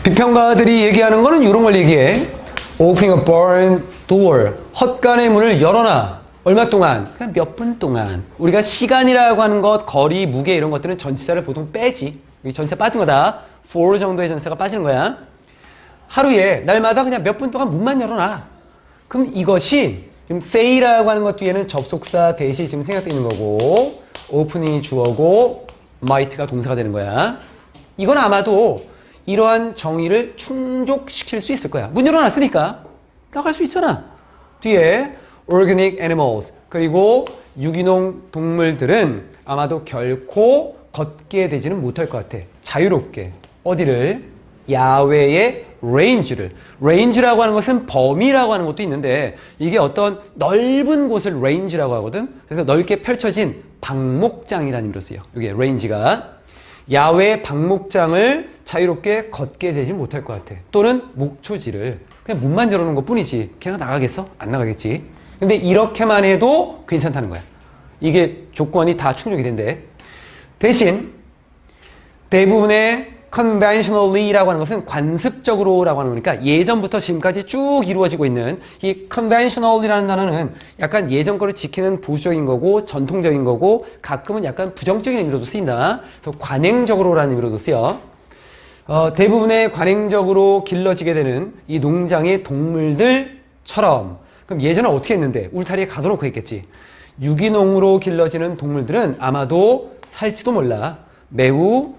비평가들이 얘기하는 거는 이런 걸 얘기해. Opening a barn door. 헛간의 문을 열어놔. 얼마 동안? 그냥 몇 분 동안. 우리가 시간이라고 하는 것, 거리, 무게 이런 것들은 전치사를 보통 빼지. 여기 전치사 빠진 거다. for 정도의 전치사가 빠지는 거야. 하루에, 날마다 그냥 몇 분 동안 문만 열어놔. 그럼 이것이 지금 say라고 하는 것 뒤에는 접속사 대시 지금 생략되어 있는 거고 opening이 주어고 might가 동사가 되는 거야. 이건 아마도 이러한 정의를 충족시킬 수 있을 거야. 문 열어놨으니까 나갈 수 있잖아. 뒤에 organic animals 그리고 유기농 동물들은 아마도 결코 걷게 되지는 못할 것 같아. 자유롭게. 어디를? 야외의 range라고 하는 것은 범위라고 하는 것도 있는데 이게 어떤 넓은 곳을 range라고 하거든. 그래서 넓게 펼쳐진 방목장이라는 의미로 쓰여. 이게 range가 야외 방목장을 자유롭게 걷게 되지 못할 것 같아. 또는 목초지를 그냥 문만 열어놓은 것 뿐이지 그냥 나가겠어? 안 나가겠지. 근데 이렇게만 해도 괜찮다는 거야. 이게 조건이 다 충족이 된대. 대신 대부분의 conventionally라고 하는 것은 관습적으로라고 하는 거니까 예전부터 지금까지 쭉 이루어지고 있는 이 conventional이라는 단어는 약간 예전 거를 지키는 보수적인 거고 전통적인 거고 가끔은 약간 부정적인 의미로도 쓰인다. 그래서 관행적으로라는 의미로도 쓰여. 대부분의 관행적으로 길러지게 되는 이 농장의 동물들처럼 그럼 예전에 어떻게 했는데? 울타리에 가둬놓고 했겠지. 유기농으로 길러지는 동물들은 아마도 살지도 몰라. 매우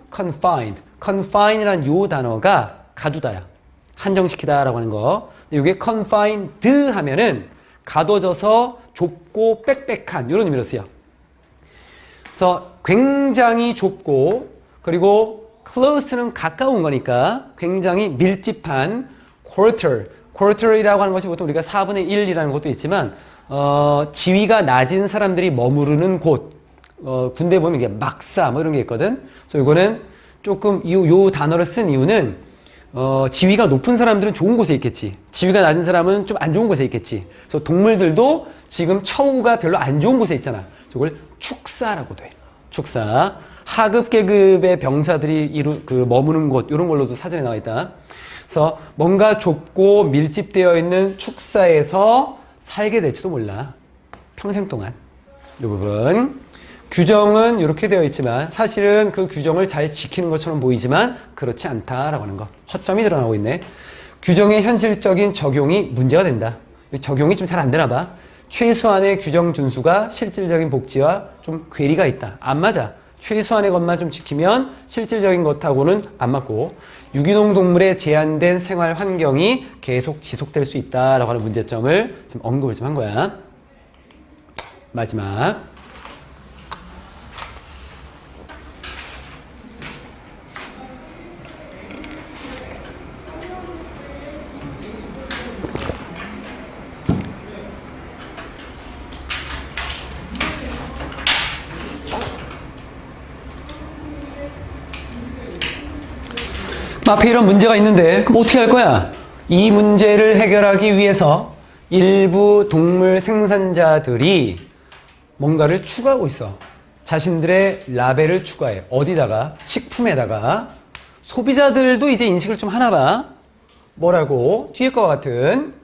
confined이라는 요 단어가 가두다야. 한정시키다라고 하는 거. 이게 confined 하면은 가둬져서 좁고 빽빽한 이런 의미로 쓰여. 그래서 굉장히 좁고 그리고 close는 가까운 거니까 굉장히 밀집한 quarter이라고 하는 것이 보통 우리가 4분의 1이라는 것도 있지만 지위가 낮은 사람들이 머무르는 곳 군대 보면 이게 막사 뭐 이런 게 있거든. 그래서 이거는 조금 요 단어를 쓴 이유는 지위가 높은 사람들은 좋은 곳에 있겠지. 지위가 낮은 사람은 좀 안 좋은 곳에 있겠지. 그래서 동물들도 지금 처우가 별로 안 좋은 곳에 있잖아. 이걸 축사라고도 해. 축사. 하급 계급의 병사들이 머무는 곳 이런 걸로도 사전에 나와 있다. 그래서 뭔가 좁고 밀집되어 있는 축사에서 살게 될지도 몰라. 평생 동안. 이 부분. 규정은 이렇게 되어 있지만 사실은 그 규정을 잘 지키는 것처럼 보이지만 그렇지 않다라고 하는 거. 허점이 드러나고 있네. 규정의 현실적인 적용이 문제가 된다. 적용이 좀 잘 안 되나 봐. 최소한의 규정 준수가 실질적인 복지와 좀 괴리가 있다. 안 맞아. 최소한의 것만 좀 지키면 실질적인 것하고는 안 맞고 유기농 동물의 제한된 생활 환경이 계속 지속될 수 있다라고 하는 문제점을 지금 언급을 좀 한 거야. 마지막. 앞에 이런 문제가 있는데 그럼 어떻게 할 거야? 이 문제를 해결하기 위해서 일부 동물 생산자들이 뭔가를 추가하고 있어. 자신들의 라벨을 추가해. 어디다가? 식품에다가. 소비자들도 이제 인식을 좀 하나 봐. 뭐라고? 뒤에 거와 같은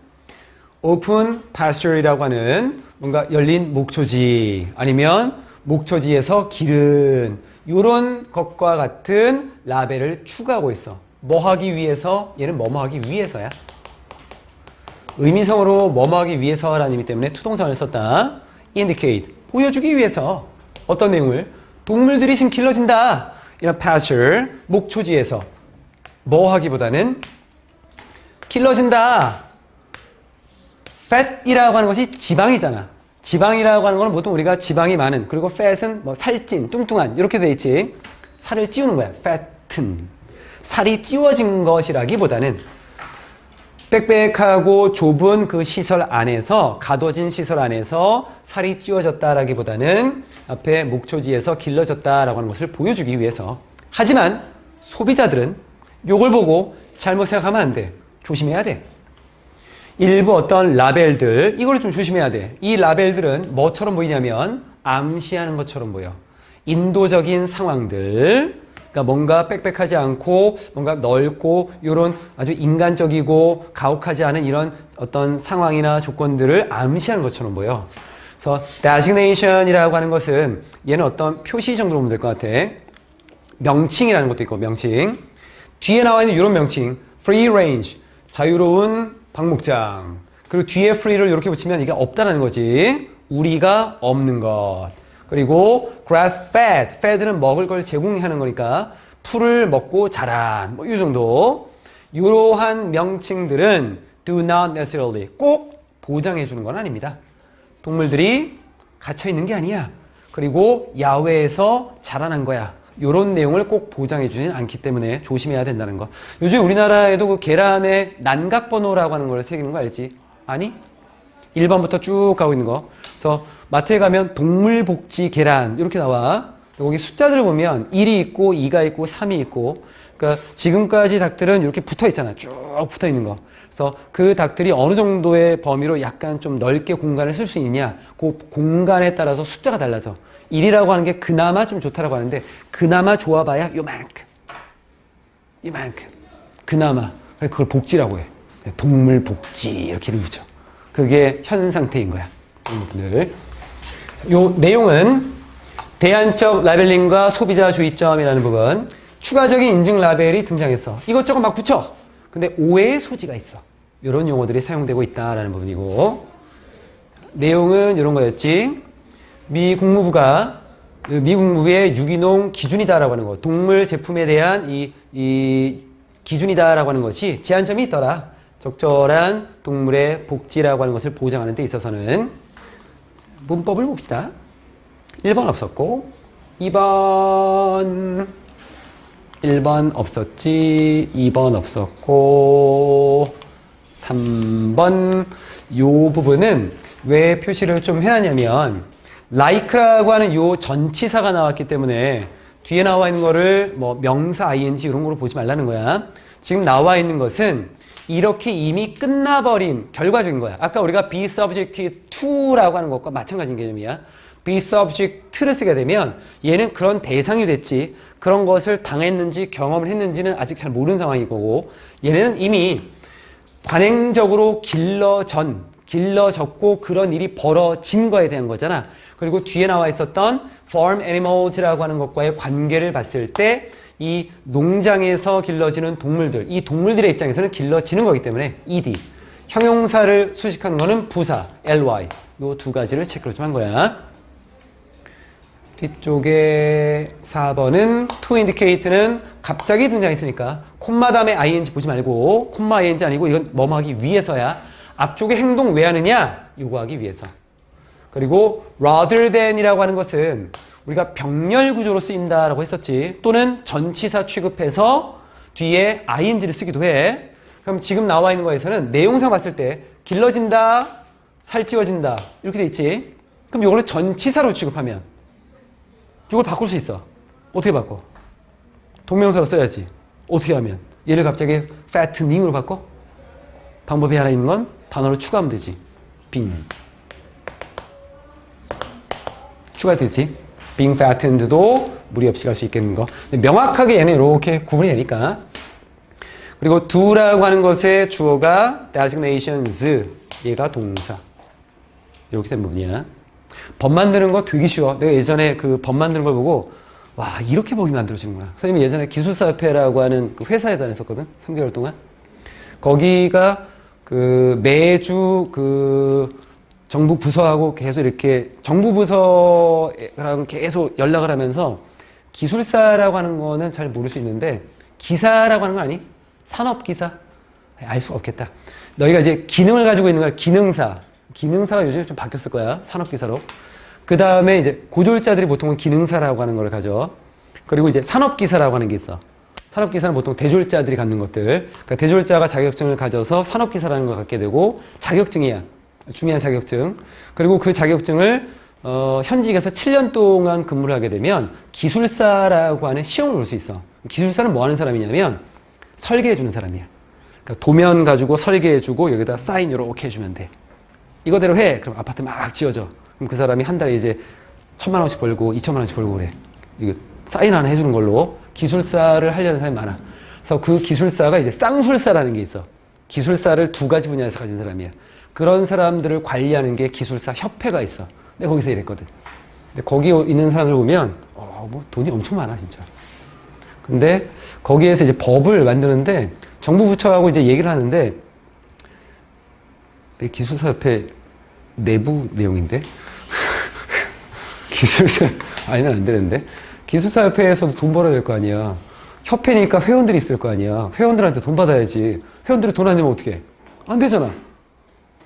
open pasture이라고 하는 뭔가 열린 목초지 아니면 목초지에서 기른 이런 것과 같은 라벨을 추가하고 있어. 뭐 하기 위해서? 얘는 뭐뭐 하기 위해서야. 의미성으로 뭐뭐 하기 위해서라는 의미 때문에 투동사를 썼다. indicate, 보여주기 위해서 어떤 내용을? 동물들이 지금 길러진다. 이런 pasture, 목초지에서 뭐 하기보다는 길러진다. fat이라고 하는 것이 지방이잖아. 지방이라고 하는 건 보통 우리가 지방이 많은, 그리고 fat은 뭐 살찐, 뚱뚱한 이렇게 돼 있지. 살을 찌우는 거야. fatten. 살이 찌워진 것이라기보다는 빽빽하고 좁은 그 시설 안에서, 가둬진 시설 안에서 살이 찌워졌다라기보다는 앞에 목초지에서 길러졌다라고 하는 것을 보여주기 위해서. 하지만 소비자들은 요걸 보고 잘못 생각하면 안 돼. 조심해야 돼. 일부 어떤 라벨들, 이걸 좀 조심해야 돼. 이 라벨들은 뭐처럼 보이냐면 암시하는 것처럼 보여. 인도적인 상황들, 그러니까 뭔가 빽빽하지 않고 뭔가 넓고 이런 아주 인간적이고 가혹하지 않은 이런 어떤 상황이나 조건들을 암시하는 것처럼 보여. 그래서 designation이라고 하는 것은 얘는 어떤 표시 정도로 보면 될 것 같아. 명칭이라는 것도 있고 명칭. 뒤에 나와 있는 이런 명칭, free range, 자유로운 방목장. 그리고 뒤에 free를 이렇게 붙이면 이게 없다는 거지. 우리가 없는 것. 그리고 grass fed, fed는 먹을 걸 제공하는 거니까 풀을 먹고 자란, 뭐 이 정도. 이러한 명칭들은 do not necessarily, 꼭 보장해 주는 건 아닙니다. 동물들이 갇혀 있는 게 아니야. 그리고 야외에서 자라난 거야. 이런 내용을 꼭 보장해 주진 않기 때문에 조심해야 된다는 거. 요즘 우리나라에도 그 계란의 난각번호라고 하는 걸 새기는 거 알지? 아니? 1번부터 쭉 가고 있는 거. 그래서 마트에 가면 동물복지 계란 이렇게 나와. 여기 숫자들을 보면 1이 있고 2가 있고 3이 있고, 그러니까 지금까지 닭들은 이렇게 붙어 있잖아. 쭉 붙어 있는 거. 그래서 그 닭들이 어느 정도의 범위로 약간 좀 넓게 공간을 쓸 수 있냐, 그 공간에 따라서 숫자가 달라져. 1이라고 하는 게 그나마 좀 좋다라고 하는데, 그나마 좋아봐야 요만큼, 이만큼, 그나마. 그걸 복지라고 해. 동물복지 이렇게 이름 붙여. 그게 현 상태인 거야. 여러분들. 요 내용은 대안적 라벨링과 소비자 주의점이라는 부분, 추가적인 인증 라벨이 등장했어. 이것저것 막 붙여. 근데 오해의 소지가 있어. 이런 용어들이 사용되고 있다라는 부분이고, 내용은 이런 거였지. 미 국무부의 유기농 기준이다라고 하는 거, 동물 제품에 대한 이 기준이다라고 하는 것이 제한점이 있더라. 적절한 동물의 복지라고 하는 것을 보장하는 데 있어서는. 문법을 봅시다. 1번 없었고, 1번 없었지, 2번 없었고, 3번. 요 부분은 왜 표시를 좀 해놨냐면, like라고 하는 요 전치사가 나왔기 때문에 뒤에 나와 있는 거를 뭐 명사 ing 이런 거로 보지 말라는 거야. 지금 나와 있는 것은 이렇게 이미 끝나버린 결과적인 거야. 아까 우리가 be subject to라고 하는 것과 마찬가지인 개념이야. be subject to를 쓰게 되면 얘는 그런 대상이 됐지, 그런 것을 당했는지 경험을 했는지는 아직 잘 모르는 상황일 거고, 얘는 이미 관행적으로 길러졌고 그런 일이 벌어진 거에 대한 거잖아. 그리고 뒤에 나와 있었던 farm animals라고 하는 것과의 관계를 봤을 때 이 농장에서 길러지는 동물들, 이 동물들의 입장에서는 길러지는 거기 때문에 ed, 형용사를 수식하는 거는 부사 ly, 요 두 가지를 체크를 좀 한 거야. 뒤쪽에 4번은 to indicate는 갑자기 등장했으니까 콤마 다음에 ing 보지 말고, 콤마 ing 아니고 이건 뭐뭐 하기 위해서야. 앞쪽에 행동 왜 하느냐? 요구하기 위해서. 그리고 rather than이라고 하는 것은 우리가 병렬 구조로 쓰인다라고 했었지. 또는 전치사 취급해서 뒤에 ing를 쓰기도 해. 그럼 지금 나와 있는 거에서는 내용상 봤을 때 길러진다, 살찌워진다 이렇게 돼 있지. 그럼 이거를 전치사로 취급하면 이걸 바꿀 수 있어. 어떻게 바꿔? 동명사로 써야지. 어떻게 하면? 얘를 갑자기 fattening으로 바꿔? 방법이 하나 있는 건 단어로 추가하면 되지. being. 추가되지. being fattened도 무리 없이 갈 수 있겠는 거. 명확하게 얘는 이렇게 구분이 되니까. 그리고 do라고 하는 것의 주어가 designations, 얘가 동사. 이렇게 된 부분이야. 법 만드는 거 되게 쉬워. 내가 예전에 그 법 만드는 걸 보고 와, 이렇게 법이 만들어지는구나. 선생님이 예전에 기술사협회라고 하는 그 회사에 다녔었거든. 3개월 동안. 거기가 그 매주 그 정부 부서하고 계속 이렇게 정부 부서랑 계속 연락을 하면서 기술사라고 하는 거는 잘 모를 수 있는데 기사라고 하는 거 아니? 산업기사? 알 수가 없겠다. 너희가 이제 기능을 가지고 있는 거야. 기능사. 기능사가 요즘에 좀 바뀌었을 거야. 산업기사로. 그 다음에 이제 고졸자들이 보통은 기능사라고 하는 걸 가져. 그리고 이제 산업기사라고 하는 게 있어. 산업기사는 보통 대졸자들이 갖는 것들. 그러니까 대졸자가 자격증을 가져서 산업기사라는 걸 갖게 되고 자격증이야. 중요한 자격증. 그리고 그 자격증을 현직에서 7년 동안 근무를 하게 되면 기술사라고 하는 시험을 볼 수 있어. 기술사는 뭐 하는 사람이냐면 설계해 주는 사람이야. 그러니까 도면 가지고 설계해 주고 여기다 사인 이렇게 해주면 돼. 이거대로 해. 그럼 아파트 막 지어져. 그럼 그 사람이 한 달에 이제 1,000만 원씩 벌고 2,000만 원씩 벌고 그래. 이거 사인 하나 해주는 걸로 기술사를 하려는 사람이 많아. 그래서 그 기술사가 이제 쌍술사라는 게 있어. 기술사를 두 가지 분야에서 가진 사람이야. 그런 사람들을 관리하는 게 기술사 협회가 있어. 내가 거기서 일했거든. 근데 거기 있는 사람들 보면 뭐 돈이 엄청 많아 진짜. 근데 거기에서 이제 법을 만드는데 정부 부처하고 이제 얘기를 하는데 기술사 협회 내부 내용인데 기술사 아니면 안 되는데 기술사 협회에서도 돈 벌어야 될 거 아니야. 협회니까 회원들이 있을 거 아니야. 회원들한테 돈 받아야지. 회원들이 돈 안 내면 어떻게? 안 되잖아.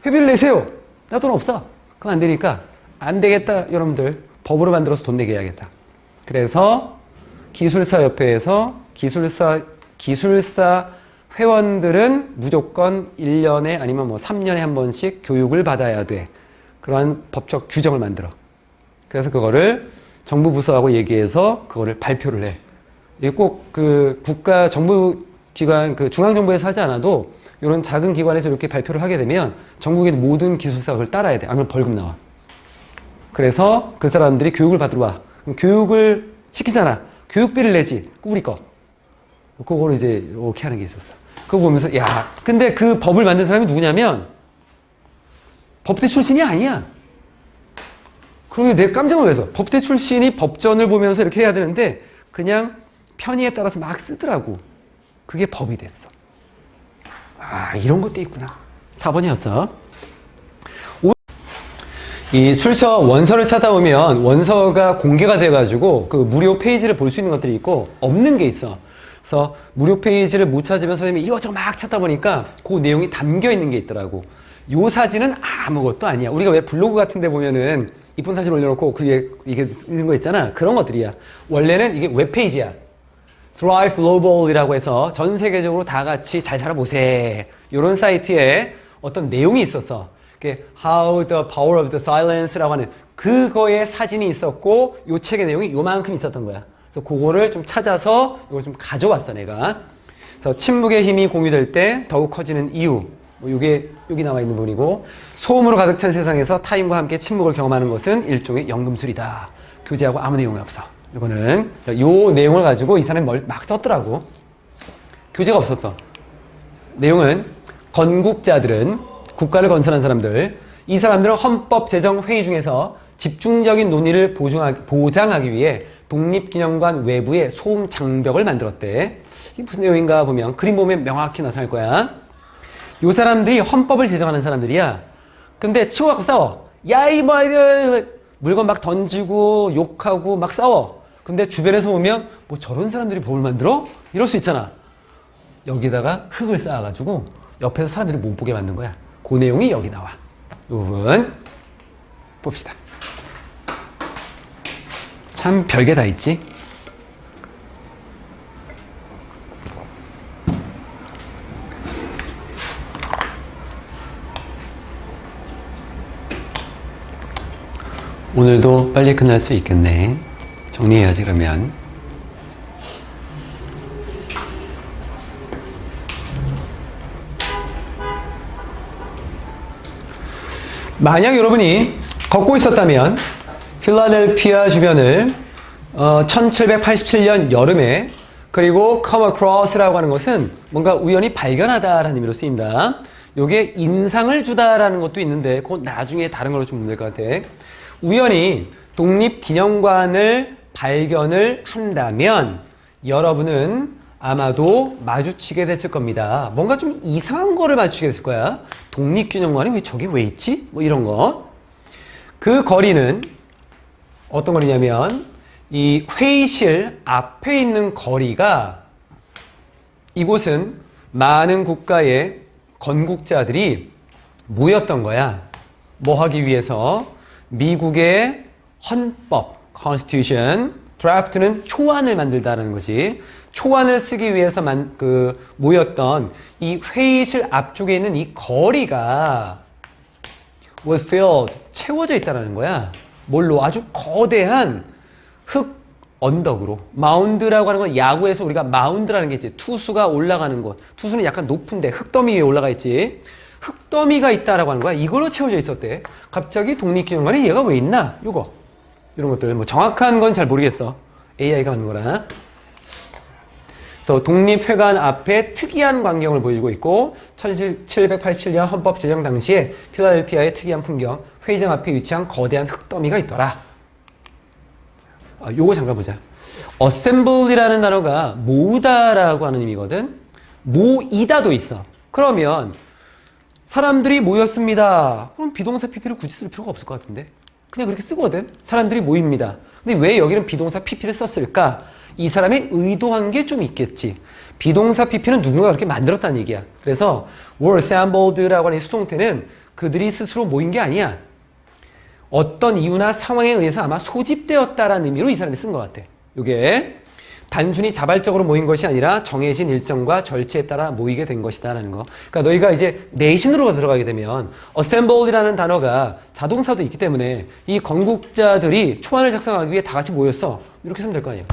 회비를 내세요. 나 돈 없어. 그럼 안 되니까 안 되겠다. 여러분들 법으로 만들어서 돈 내게 해야겠다. 그래서 기술사 협회에서 기술사 회원들은 무조건 1년에 아니면 뭐 3년에 한 번씩 교육을 받아야 돼. 그러한 법적 규정을 만들어. 그래서 그거를 정부 부서하고 얘기해서 그거를 발표를 해. 이게 꼭 그 국가 정부 기관 그 중앙정부에서 하지 않아도 이런 작은 기관에서 이렇게 발표를 하게 되면 전국의 모든 기술사가 그걸 따라야 돼. 안 그러면 벌금 나와. 그래서 그 사람들이 교육을 받으러 와. 그럼 교육을 시키잖아. 교육비를 내지. 우리 거. 그거를 이제 이렇게 하는 게 있었어. 그거 보면서 야, 근데 그 법을 만든 사람이 누구냐면 법대 출신이 아니야. 그러고 내가 깜짝 놀라서 법대 출신이 법전을 보면서 이렇게 해야 되는데 그냥 편의에 따라서 막 쓰더라고. 그게 법이 됐어. 아, 이런 것도 있구나. 4번이었어. 이 출처 원서를 찾아보면 원서가 공개가 돼가지고 그 무료 페이지를 볼 수 있는 것들이 있고 없는 게 있어. 그래서 무료 페이지를 못 찾으면 선생님이 이것저것 막 찾다 보니까 그 내용이 담겨 있는 게 있더라고. 요 사진은 아무것도 아니야. 우리가 왜 블로그 같은 데 보면은 이쁜 사진 올려놓고 그게 이게 있는 거 있잖아. 그런 것들이야. 원래는 이게 웹페이지야. Thrive Global이라고 해서 전 세계적으로 다 같이 잘 살아보세. 이런 사이트에 어떤 내용이 있었어. How the Power of the Silence라고 하는 그거에 사진이 있었고 요 책의 내용이 요만큼 있었던 거야. 그래서 그거를 좀 찾아서 이걸 좀 가져왔어 내가. 그래서 침묵의 힘이 공유될 때 더욱 커지는 이유. 이게 여기 나와 있는 부분이고 소음으로 가득 찬 세상에서 타인과 함께 침묵을 경험하는 것은 일종의 연금술이다. 교재하고 아무 내용이 없어. 이거는 요 내용을 가지고 이 사람이 막 썼더라고. 교재가 없었어. 내용은 건국자들은 국가를 건설한 사람들, 이 사람들은 헌법제정회의 중에서 집중적인 논의를 보장하기 위해 독립기념관 외부에 소음 장벽을 만들었대. 이게 무슨 내용인가 보면 그림 보면 명확히 나타날 거야. 요 사람들이 헌법을 제정하는 사람들이야. 근데 치고갖고 싸워. 야, 이 뭐 물건 막 던지고 욕하고 막 싸워. 근데 주변에서 보면 뭐 저런 사람들이 법을 만들어? 이럴 수 있잖아. 여기다가 흙을 쌓아가지고 옆에서 사람들이 못 보게 만든 거야. 그 내용이 여기 나와. 이 부분 봅시다. 참 별게 다 있지. 오늘도 빨리 끝날 수 있겠네. 정리해야지 그러면. 만약 여러분이 걷고 있었다면 필라델피아 주변을 1787년 여름에 그리고 come across라고 하는 것은 뭔가 우연히 발견하다라는 의미로 쓰인다. 요게 인상을 주다라는 것도 있는데 그건 나중에 다른 걸로 좀 될 것 같아. 우연히 독립기념관을 발견을 한다면 여러분은 아마도 마주치게 됐을 겁니다. 뭔가 좀 이상한 거를 마주치게 됐을 거야. 독립기념관이 왜 저게 왜 있지? 뭐 이런 거. 그 거리는 어떤 거리냐면 이 회의실 앞에 있는 거리가 이곳은 많은 국가의 건국자들이 모였던 거야. 뭐 하기 위해서? 미국의 헌법, Constitution, 드래프트는 초안을 만들다라는 거지. 초안을 쓰기 위해서 모였던 이 회의실 앞쪽에 있는 이 거리가 was filled, 채워져 있다는 거야. 뭘로? 아주 거대한 흙 언덕으로. 마운드라고 하는 건 야구에서 우리가 마운드라는 게 있지. 투수가 올라가는 곳. 투수는 약간 높은데 흙더미 위에 올라가 있지. 흙더미가 있다라고 하는 거야. 이걸로 채워져 있었대. 갑자기 독립기념관에 얘가 왜 있나? 요거. 이런 것들. 뭐 정확한 건 잘 모르겠어. AI가 만든 거라. 그래서 독립회관 앞에 특이한 광경을 보여주고 있고 1787년 헌법 제정 당시에 필라델피아의 특이한 풍경, 회의장 앞에 위치한 거대한 흙더미가 있더라. 요거 잠깐 보자. assembly라는 단어가 모으다라고 하는 의미거든. 모이다도 있어. 그러면 사람들이 모였습니다. 그럼 비동사 PP를 굳이 쓸 필요가 없을 것 같은데. 그냥 그렇게 쓰거든. 사람들이 모입니다. 근데 왜 여기는 비동사 PP를 썼을까? 이 사람이 의도한 게 좀 있겠지. 비동사 PP는 누군가 그렇게 만들었다는 얘기야. 그래서 were assembled라고 하는 수동태는 그들이 스스로 모인 게 아니야. 어떤 이유나 상황에 의해서 아마 소집되었다라는 의미로 이 사람이 쓴 것 같아. 이게 단순히 자발적으로 모인 것이 아니라 정해진 일정과 절차에 따라 모이게 된 것이다 라는 거. 그러니까 너희가 이제 내신으로 들어가게 되면 assemble이라는 단어가 자동사도 있기 때문에 이 건국자들이 초안을 작성하기 위해 다 같이 모였어. 이렇게 쓰면 될 거 아니야.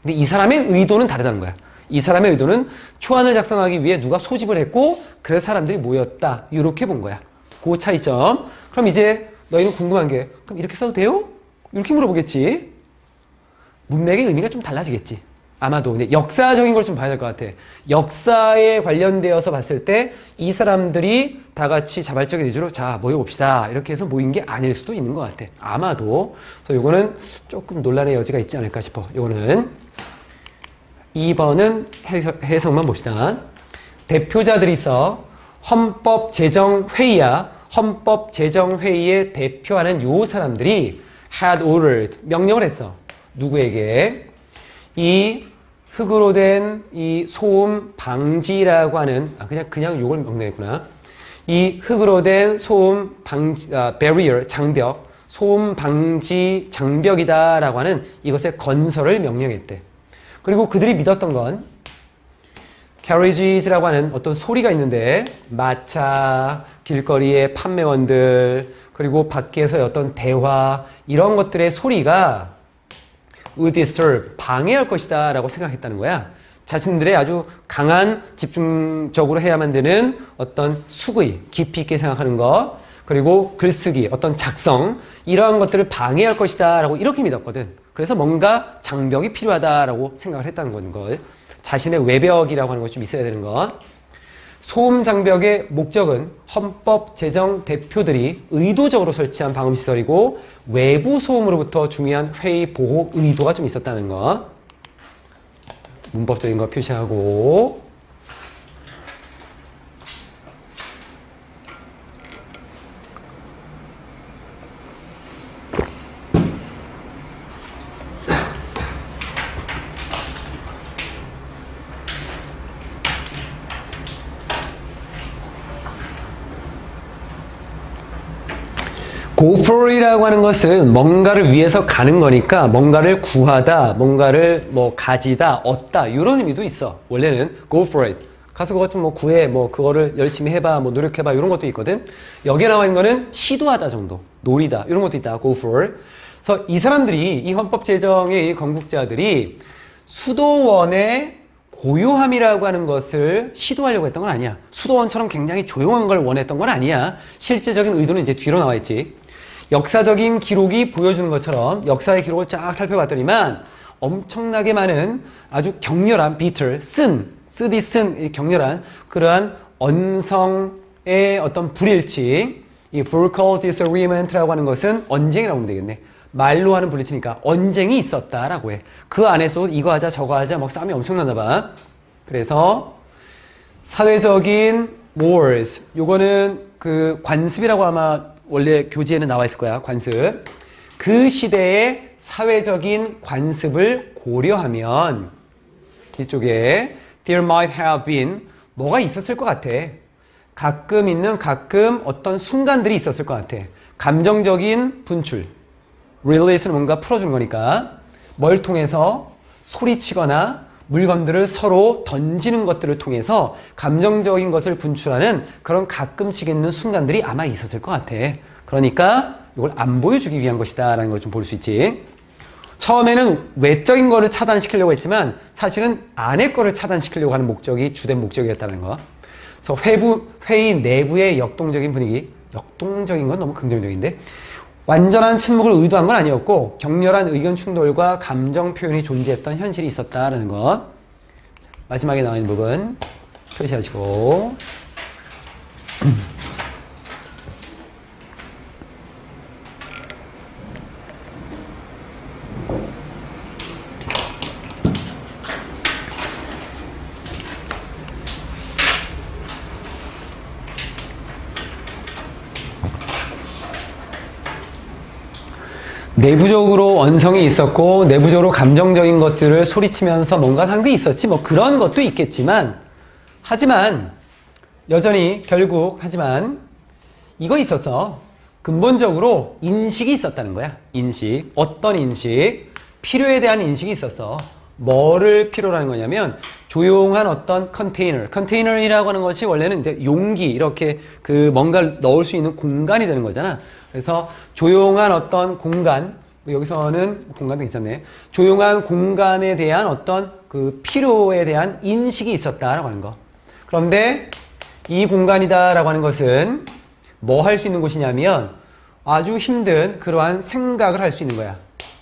근데 이 사람의 의도는 다르다는 거야. 이 사람의 의도는 초안을 작성하기 위해 누가 소집을 했고 그래서 사람들이 모였다. 이렇게 본 거야. 그 차이점. 그럼 이제 너희는 궁금한 게 그럼 이렇게 써도 돼요? 이렇게 물어보겠지. 문맥의 의미가 좀 달라지겠지. 아마도. 근데 역사적인 걸 좀 봐야 될 것 같아. 역사에 관련되어서 봤을 때 이 사람들이 다 같이 자발적인 의지로 자 모여봅시다. 이렇게 해서 모인 게 아닐 수도 있는 것 같아. 아마도. 그래서 이거는 조금 논란의 여지가 있지 않을까 싶어. 이거는 2번은 해석만 봅시다. 대표자들이 있어. 헌법제정회의야. 헌법제정회의에 대표하는 요 사람들이 had ordered, 명령을 했어. 누구에게? 이 흙으로 된 이 소음 방지라고 하는, 그냥 요걸 명령했구나. 이 흙으로 된 소음 방지, barrier, 장벽, 소음 방지 장벽이다라고 하는 이것의 건설을 명령했대. 그리고 그들이 믿었던 건 carriages라고 하는 어떤 소리가 있는데 마차, 길거리의 판매원들, 그리고 밖에서의 어떤 대화, 이런 것들의 소리가 would disturb, 방해할 것이다 라고 생각했다는 거야. 자신들의 아주 강한 집중적으로 해야만 되는 어떤 수의, 깊이 있게 생각하는 것, 그리고 글쓰기, 어떤 작성, 이러한 것들을 방해할 것이다 라고 이렇게 믿었거든. 그래서 뭔가 장벽이 필요하다라고 생각을 했다는 걸. 자신의 외벽이라고 하는 것이 좀 있어야 되는 것. 소음 장벽의 목적은 헌법 제정 대표들이 의도적으로 설치한 방음시설이고 외부 소음으로부터 중요한 회의 보호 의도가 좀 있었다는 것. 문법적인 거 표시하고 go for it이라고 하는 것은 뭔가를 위해서 가는 거니까 뭔가를 구하다, 뭔가를 뭐 가지다, 얻다 이런 의미도 있어. 원래는 go for it. 가서 그것 좀 뭐 구해, 뭐 그거를 열심히 해봐, 뭐 노력해봐 이런 것도 있거든. 여기에 나와 있는 거는 시도하다 정도, 노리다 이런 것도 있다. go for it. 그래서 이 사람들이 이 헌법 제정의 이 건국자들이 수도원에 고요함이라고 하는 것을 시도하려고 했던 건 아니야. 수도원처럼 굉장히 조용한 걸 원했던 건 아니야. 실제적인 의도는 이제 뒤로 나와 있지. 역사적인 기록이 보여주는 것처럼 역사의 기록을 쫙 살펴봤더니만 엄청나게 많은 아주 격렬한 비틀, 쓰디 쓴 격렬한 그러한 언성의 어떤 불일치, 이 verbal disagreement라고 하는 것은 언쟁이라고 하면 되겠네. 말로 하는 불일치니까 언쟁이 있었다라고 해. 그 안에서 이거 하자 저거 하자 막 싸움이 엄청나나 봐. 그래서 사회적인 wars, 요거는 그 관습이라고 아마 원래 교재에는 나와 있을 거야. 관습. 그 시대의 사회적인 관습을 고려하면 이쪽에 there might have been 뭐가 있었을 것 같아. 가끔 어떤 순간들이 있었을 것 같아. 감정적인 분출. release는 뭔가 풀어주는 거니까 뭘 통해서 소리치거나 물건들을 서로 던지는 것들을 통해서 감정적인 것을 분출하는 그런 가끔씩 있는 순간들이 아마 있었을 것 같아. 그러니까 이걸 안 보여주기 위한 것이다 라는 걸 좀 볼 수 있지. 처음에는 외적인 거를 차단시키려고 했지만 사실은 안의 거를 차단시키려고 하는 목적이 주된 목적이었다는 거. 그래서 회의 내부의 역동적인 분위기, 역동적인 건 너무 긍정적인데 완전한 침묵을 의도한 건 아니었고 격렬한 의견 충돌과 감정 표현이 존재했던 현실이 있었다라는 것. 마지막에 나와 있는 부분 표시하시고 내부적으로 원성이 있었고 내부적으로 감정적인 것들을 소리치면서 뭔가 한 게 있었지 뭐 그런 것도 있겠지만 하지만 여전히 결국 하지만 이거 있어서 근본적으로 인식이 있었다는 거야. 인식. 어떤 인식? 필요에 대한 인식이 있었어. 뭐를 필요로 하는 거냐면 조용한 어떤 컨테이너이라고 하는 것이 원래는 이제 용기 이렇게 그 뭔가를 넣을 수 있는 공간이 되는 거잖아. 그래서 조용한 어떤 공간, 여기서는 공간도 괜찮네. 조용한 공간에 대한 어떤 그 필요에 대한 인식이 있었다라고 하는 거. 그런데 이 공간이다라고 하는 것은 뭐 할 수 있는 곳이냐면 아주 힘든 그러한 생각을 할 수 있는 거야.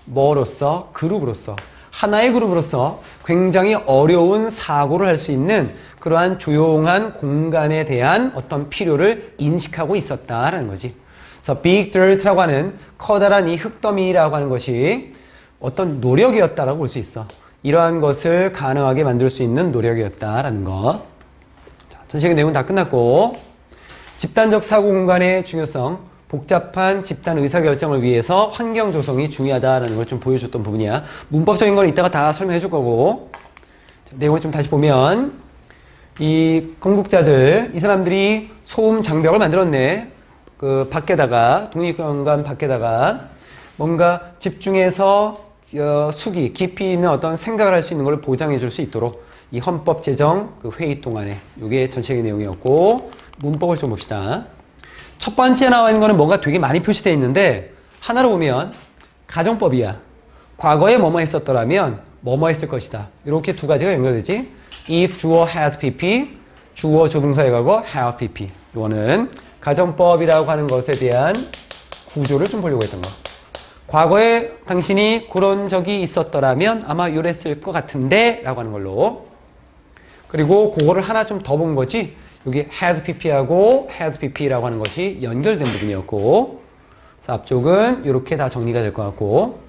뭐로서? 그룹으로서. 하나의 그룹으로서 굉장히 어려운 사고를 할 수 있는 그러한 조용한 공간에 대한 어떤 필요를 인식하고 있었다라는 거지. 그래서 big dirt라고 하는 커다란 이 흙더미라고 하는 것이 어떤 노력이었다라고 볼 수 있어. 이러한 것을 가능하게 만들 수 있는 노력이었다라는 거. 자, 전체적인 내용은 다 끝났고 집단적 사고 공간의 중요성, 복잡한 집단 의사결정을 위해서 환경 조성이 중요하다라는 걸 좀 보여줬던 부분이야. 문법적인 건 이따가 다 설명해 줄 거고. 자, 내용을 좀 다시 보면 이 건국자들, 이 사람들이 소음 장벽을 만들었네. 그 밖에다가 독립공간 밖에다가 뭔가 집중해서 숙이 깊이 있는 어떤 생각을 할 수 있는 걸 보장해 줄 수 있도록 이 헌법 제정 그 회의 동안에 이게 전체적인 내용이었고 문법을 좀 봅시다. 첫 번째 나와 있는 거는 뭔가 되게 많이 표시되어 있는데 하나로 보면 가정법이야. 과거에 뭐뭐 했었더라면 뭐뭐 했을 것이다. 이렇게 두 가지가 연결되지. if 주어 had pp, 주어 조동사의 과거 have pp. 이거는 가정법이라고 하는 것에 대한 구조를 좀 보려고 했던 거. 과거에 당신이 그런 적이 있었더라면 아마 이랬을 것 같은데 라고 하는 걸로. 그리고 그거를 하나 좀 더 본 거지. 여기 had pp하고 had pp라고 하는 것이 연결된 부분이었고, 그래서 앞쪽은 이렇게 다 정리가 될 것 같고,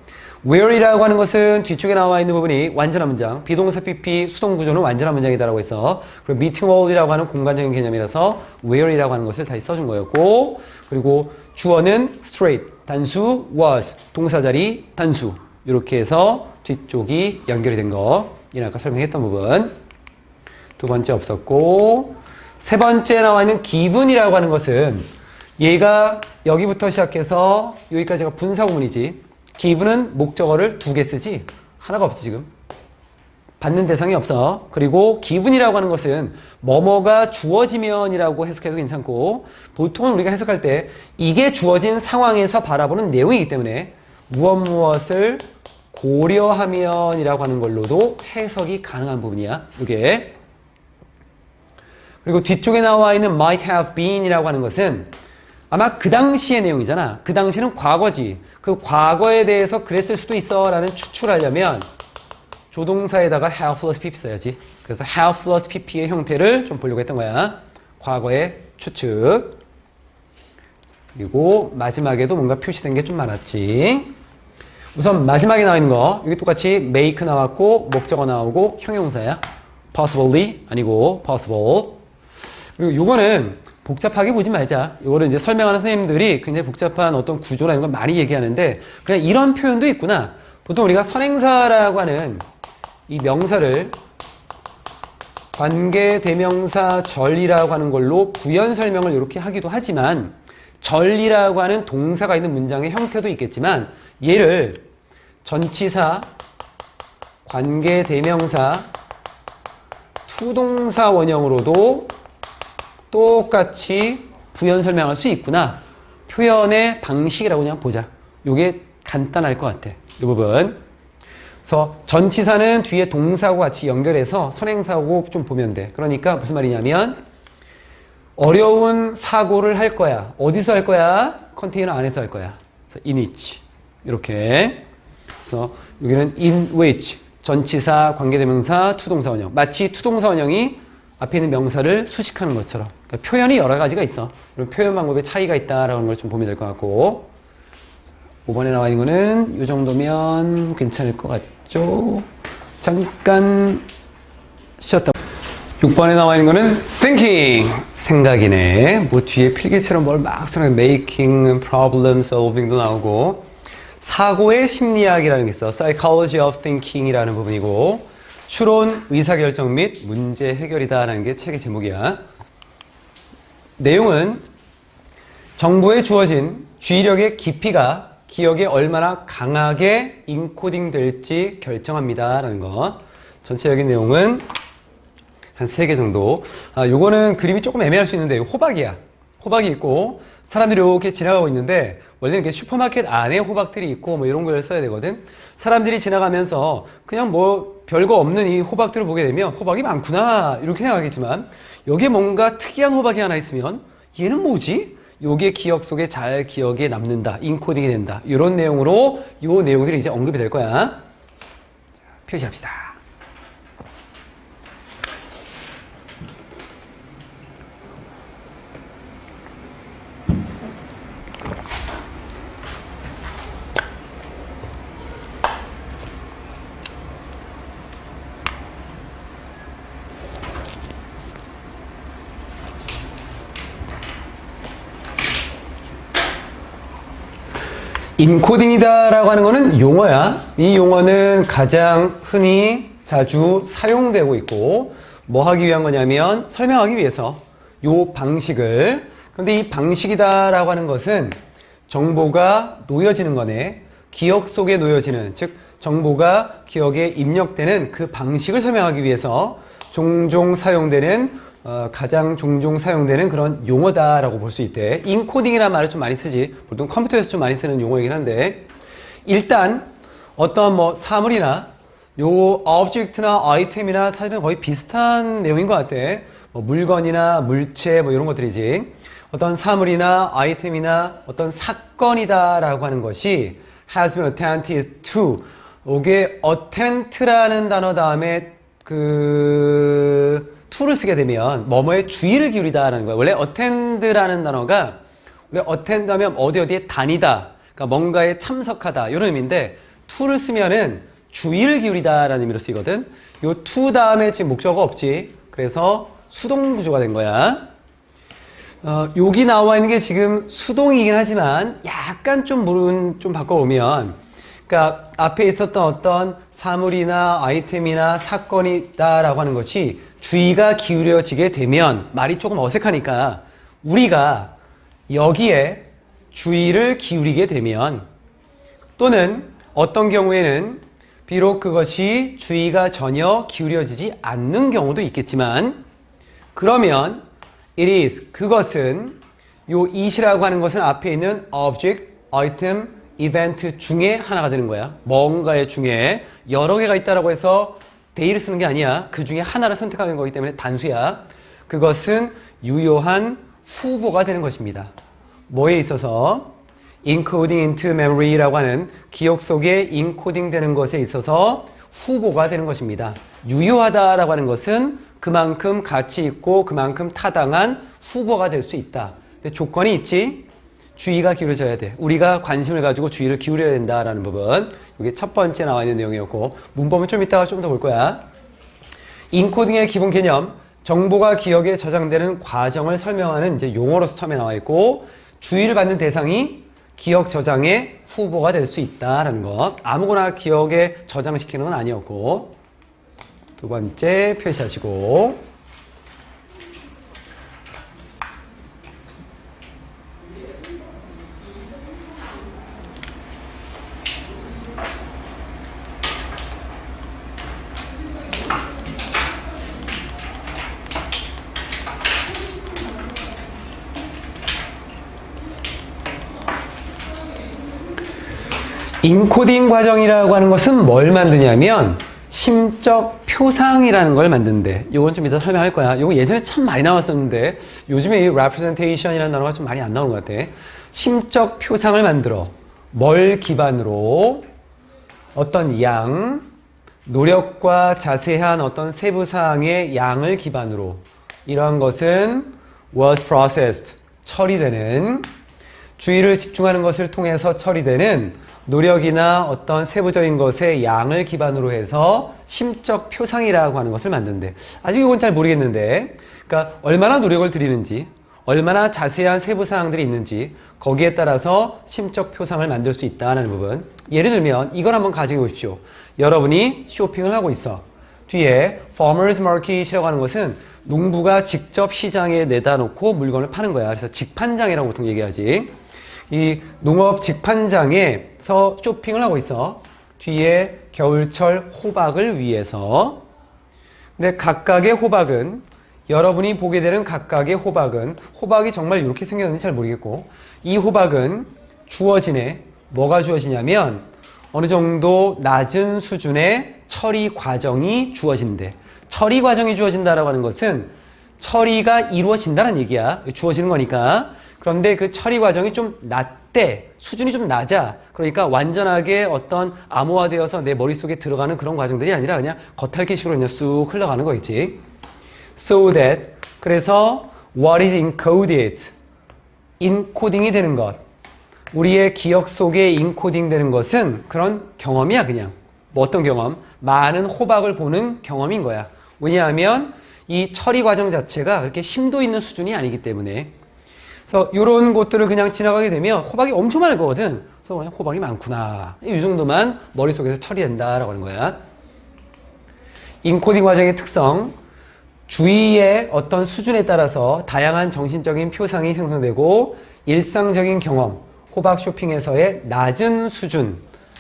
where이라고 하는 것은 뒤쪽에 나와 있는 부분이 완전한 문장, 비동사 pp 수동 구조는 완전한 문장이다라고 해서, 그리고 meeting hall이라고 하는 공간적인 개념이라서 where이라고 하는 것을 다시 써준 거였고, 그리고 주어는 straight 단수, was 동사 자리 단수, 이렇게 해서 뒤쪽이 연결이 된 거. 이는 아까 설명했던 부분. 두 번째 없었고, 세 번째 나와 있는 given이라고 하는 것은 얘가 여기부터 시작해서 여기까지가 분사구문이지. given은 목적어를 두 개 쓰지 하나가 없지 지금. 받는 대상이 없어. 그리고 given이라고 하는 것은 뭐뭐가 주어지면이라고 해석해도 괜찮고, 보통은 우리가 해석할 때 이게 주어진 상황에서 바라보는 내용이기 때문에 무엇을 고려하면이라고 하는 걸로도 해석이 가능한 부분이야. 이게. 그리고 뒤쪽에 나와 있는 might have been이라고 하는 것은 아마 그 당시의 내용이잖아. 그 당시는 과거지. 그 과거에 대해서 그랬을 수도 있어 라는 추출하려면 조동사에다가 have plus pp 써야지. 그래서 have plus pp의 형태를 좀 보려고 했던 거야. 과거의 추측. 그리고 마지막에도 뭔가 표시된 게 좀 많았지. 우선 마지막에 나와 있는 거, 여기 똑같이 make 나왔고 목적어 나오고 형용사야. possibly 아니고 possible. 그리고 요거는 복잡하게 보지 말자. 요거를 이제 설명하는 선생님들이 굉장히 복잡한 어떤 구조나 이런 걸 많이 얘기하는데 그냥 이런 표현도 있구나. 보통 우리가 선행사라고 하는 이 명사를 관계 대명사 절이라고 하는 걸로 부연 설명을 이렇게 하기도 하지만 절이라고 하는 동사가 있는 문장의 형태도 있겠지만 얘를 전치사, 관계 대명사, 투동사 원형으로도 똑같이 부연 설명할 수 있구나. 표현의 방식이라고 그냥 보자. 요게 간단할 것 같아. 이 부분. 그래서 전치사는 뒤에 동사하고 같이 연결해서 선행사하고 좀 보면 돼. 그러니까 무슨 말이냐면 어려운 사고를 할 거야. 어디서 할 거야? 컨테이너 안에서 할 거야. 그래서 in which. 이렇게. 그래서 여기는 in which. 전치사, 관계대명사, 투동사 원형. 마치 투동사 원형이 앞에 있는 명사를 수식하는 것처럼. 그러니까 표현이 여러 가지가 있어. 그럼 표현 방법에 차이가 있다라는 걸 좀 보면 될 것 같고. 5번에 나와 있는 거는 이 정도면 괜찮을 것 같죠? 잠깐 쉬었다. 6번에 나와 있는 거는 thinking. 생각이네. 뭐 뒤에 필기처럼 뭘 막 쓰는 making, problem solving도 나오고. 사고의 심리학이라는 게 있어. psychology of thinking이라는 부분이고. 추론, 의사결정 및 문제 해결이다라는 게 책의 제목이야. 내용은 정보에 주어진 주의력의 깊이가 기억에 얼마나 강하게 인코딩 될지 결정합니다 라는 거. 전체적인 내용은 한 3개 정도. 요거는 그림이 조금 애매할 수 있는데 호박이야. 호박이 있고 사람들이 이렇게 지나가고 있는데 원래는 이렇게 슈퍼마켓 안에 호박들이 있고 뭐 이런 걸 써야 되거든. 사람들이 지나가면서 그냥 뭐 별거 없는 이 호박들을 보게 되면 호박이 많구나 이렇게 생각하겠지만 여기에 뭔가 특이한 호박이 하나 있으면 얘는 뭐지? 요게 기억 속에 잘 기억에 남는다. 인코딩이 된다. 이런 내용으로 요 내용들이 이제 언급이 될 거야. 표시합시다. 인코딩이다 라고 하는 거는 용어야. 이 용어는 가장 흔히 자주 사용되고 있고 뭐 하기 위한 거냐면 설명하기 위해서 요 방식을. 그런데 이 방식이다 라고 하는 것은 정보가 놓여지는 거네. 기억 속에 놓여지는, 즉 정보가 기억에 입력되는 그 방식을 설명하기 위해서 종종 사용되는 가장 종종 사용되는 그런 용어다라고 볼 수 있대. 인코딩이라는 말을 좀 많이 쓰지. 보통 컴퓨터에서 좀 많이 쓰는 용어이긴 한데 일단 어떤 뭐 사물이나 요 object나 아이템이나 사실은 거의 비슷한 내용인 것 같아. 뭐 물건이나 물체 뭐 이런 것들이지. 어떤 사물이나 아이템이나 어떤 사건이다라고 하는 것이 has been attended to. 이게 attent라는 단어 다음에 to를 쓰게 되면 뭐뭐에 주의를 기울이다라는 거야. 원래 attend라는 단어가 원래 attend 하면 어디에 다니다. 그러니까 뭔가에 참석하다 이런 의미인데 to를 쓰면은 주의를 기울이다라는 의미로 쓰이거든. 요 to 다음에 지금 목적어가 없지. 그래서 수동 구조가 된 거야. 여기 나와 있는 게 지금 수동이긴 하지만 약간 좀 바꿔보면 그러니까 앞에 있었던 어떤 사물이나 아이템이나 사건이다라고 하는 것이 주의가 기울여지게 되면 말이 조금 어색하니까 우리가 여기에 주의를 기울이게 되면 또는 어떤 경우에는 비록 그것이 주의가 전혀 기울여지지 않는 경우도 있겠지만 그러면 it is 그것은 요 it이라고 하는 것은 앞에 있는 object, item, 이벤트 중에 하나가 되는 거야. 뭔가의 중에 여러 개가 있다라고 해서 they를 쓰는 게 아니야. 그 중에 하나를 선택하는 거기 때문에 단수야. 그것은 유효한 후보가 되는 것입니다. 뭐에 있어서? encoding into memory라고 하는 기억 속에 인코딩 되는 것에 있어서 후보가 되는 것입니다. 유효하다라고 하는 것은 그만큼 가치 있고 그만큼 타당한 후보가 될 수 있다. 근데 조건이 있지. 주의가 기울어져야 돼. 우리가 관심을 가지고 주의를 기울여야 된다라는 부분. 이게 첫 번째 나와 있는 내용이었고 문법은 좀 이따가 좀 더 볼 거야. 인코딩의 기본 개념, 정보가 기억에 저장되는 과정을 설명하는 이제 용어로서 처음에 나와 있고 주의를 받는 대상이 기억 저장의 후보가 될 수 있다라는 것. 아무거나 기억에 저장시키는 건 아니었고 두 번째 표시하시고 인코딩 과정이라고 하는 것은 뭘 만드냐면 심적 표상이라는 걸 만드는데 이건 좀 이따 설명할 거야. 이거 예전에 참 많이 나왔었는데 요즘에 이 representation이라는 단어가 좀 많이 안 나오는 것 같아. 심적 표상을 만들어. 뭘 기반으로? 어떤 양, 노력과 자세한 어떤 세부사항의 양을 기반으로 이러한 것은 was processed, 처리되는 주의를 집중하는 것을 통해서 처리되는 노력이나 어떤 세부적인 것의 양을 기반으로 해서 심적 표상이라고 하는 것을 만드는데 아직 이건 잘 모르겠는데 그러니까 얼마나 노력을 들이는지 얼마나 자세한 세부사항들이 있는지 거기에 따라서 심적 표상을 만들 수 있다는 부분. 예를 들면 이걸 한번 가지고 보십시오. 여러분이 쇼핑을 하고 있어. 뒤에 farmers market이라고 하는 것은 농부가 직접 시장에 내다 놓고 물건을 파는 거야. 그래서 직판장이라고 보통 얘기하지. 이 농업 직판장에서 쇼핑을 하고 있어. 뒤에 겨울철 호박을 위해서. 근데 각각의 호박은 여러분이 보게 되는 각각의 호박은 호박이 정말 이렇게 생겼는지 잘 모르겠고 이 호박은 주어지네. 뭐가 주어지냐면 어느 정도 낮은 수준의 처리 과정이 주어진대. 처리 과정이 주어진다라고 하는 것은 처리가 이루어진다는 얘기야. 주어지는 거니까. 그런데 그 처리 과정이 좀 낮대. 수준이 좀 낮아. 그러니까 완전하게 어떤 암호화되어서 내 머릿속에 들어가는 그런 과정들이 아니라 그냥 겉핥기식으로 그냥 쑥 흘러가는 거 있지. So that. 그래서 what is encoded. 인코딩이 되는 것. 우리의 기억 속에 인코딩 되는 것은 그런 경험이야 그냥. 뭐 어떤 경험? 많은 호박을 보는 경험인 거야. 왜냐하면 이 처리 과정 자체가 그렇게 심도 있는 수준이 아니기 때문에. 그래서 이런 것들을 그냥 지나가게 되면 호박이 엄청 많을 거거든. 그래서 그냥 호박이 많구나. 이 정도만 머릿속에서 처리된다라고 하는 거야. 인코딩 과정의 특성. 주의의 어떤 수준에 따라서 다양한 정신적인 표상이 생성되고 일상적인 경험, 호박 쇼핑에서의 낮은 수준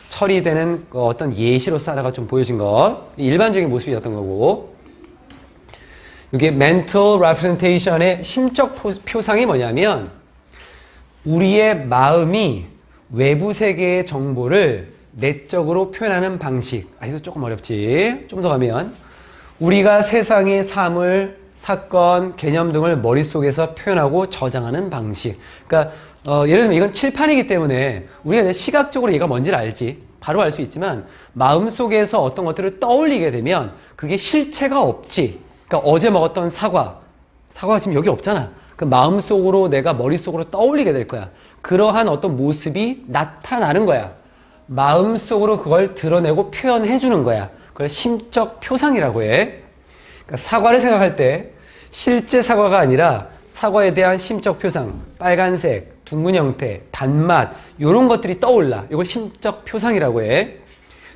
처리되는 어떤 예시로서 하나가 좀 보여진 것. 일반적인 모습이었던 거고. 이게 mental representation의 심적 표상이 뭐냐면 우리의 마음이 외부 세계의 정보를 내적으로 표현하는 방식. 이거 조금 어렵지. 좀 더 가면 우리가 세상의 사물, 사건, 개념 등을 머릿속에서 표현하고 저장하는 방식. 그러니까 예를 들면 이건 칠판이기 때문에 우리가 시각적으로 얘가 뭔지를 알지. 바로 알 수 있지만 마음속에서 어떤 것들을 떠올리게 되면 그게 실체가 없지. 그러니까 어제 먹었던 사과가 지금 여기 없잖아. 그 마음속으로 내가 머릿속으로 떠올리게 될 거야. 그러한 어떤 모습이 나타나는 거야. 마음속으로 그걸 드러내고 표현해 주는 거야. 그걸 심적 표상이라고 해. 그러니까 사과를 생각할 때 실제 사과가 아니라 사과에 대한 심적 표상, 빨간색, 둥근 형태, 단맛 이런 것들이 떠올라. 이걸 심적 표상이라고 해.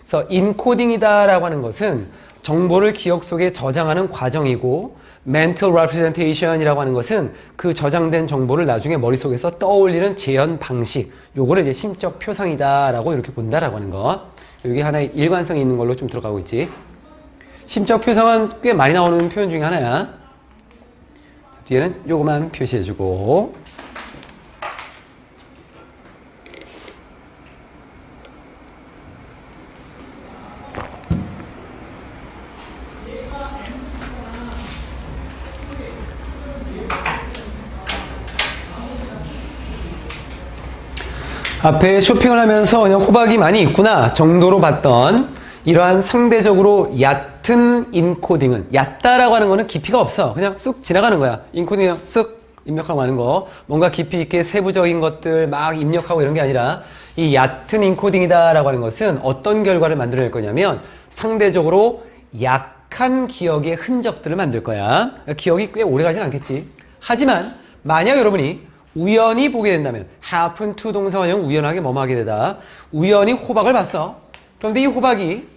그래서 인코딩이다라고 하는 것은 정보를 기억 속에 저장하는 과정이고 mental representation이라고 하는 것은 그 저장된 정보를 나중에 머릿속에서 떠올리는 재현 방식. 요거를 이제 심적 표상이다라고 이렇게 본다라고 하는 거. 여기 하나의 일관성이 있는 걸로 좀 들어가고 있지. 심적 표상은 꽤 많이 나오는 표현 중에 하나야. 뒤에는 요거만 표시해주고. 앞에 쇼핑을 하면서 그냥 호박이 많이 있구나 정도로 봤던 이러한 상대적으로 얕은 인코딩은, 얕다라고 하는 거는 깊이가 없어. 그냥 쑥 지나가는 거야. 인코딩 그냥 쓱 입력하고 하는 거. 뭔가 깊이 있게 세부적인 것들 막 입력하고 이런 게 아니라 이 얕은 인코딩이다라고 하는 것은 어떤 결과를 만들어낼 거냐면 상대적으로 약한 기억의 흔적들을 만들 거야. 기억이 꽤 오래 가진 않겠지. 하지만 만약 여러분이 우연히 보게 된다면 happen to 동사원형 우연하게 뭐뭐하게 되다. 우연히 호박을 봤어. 그런데 이 호박이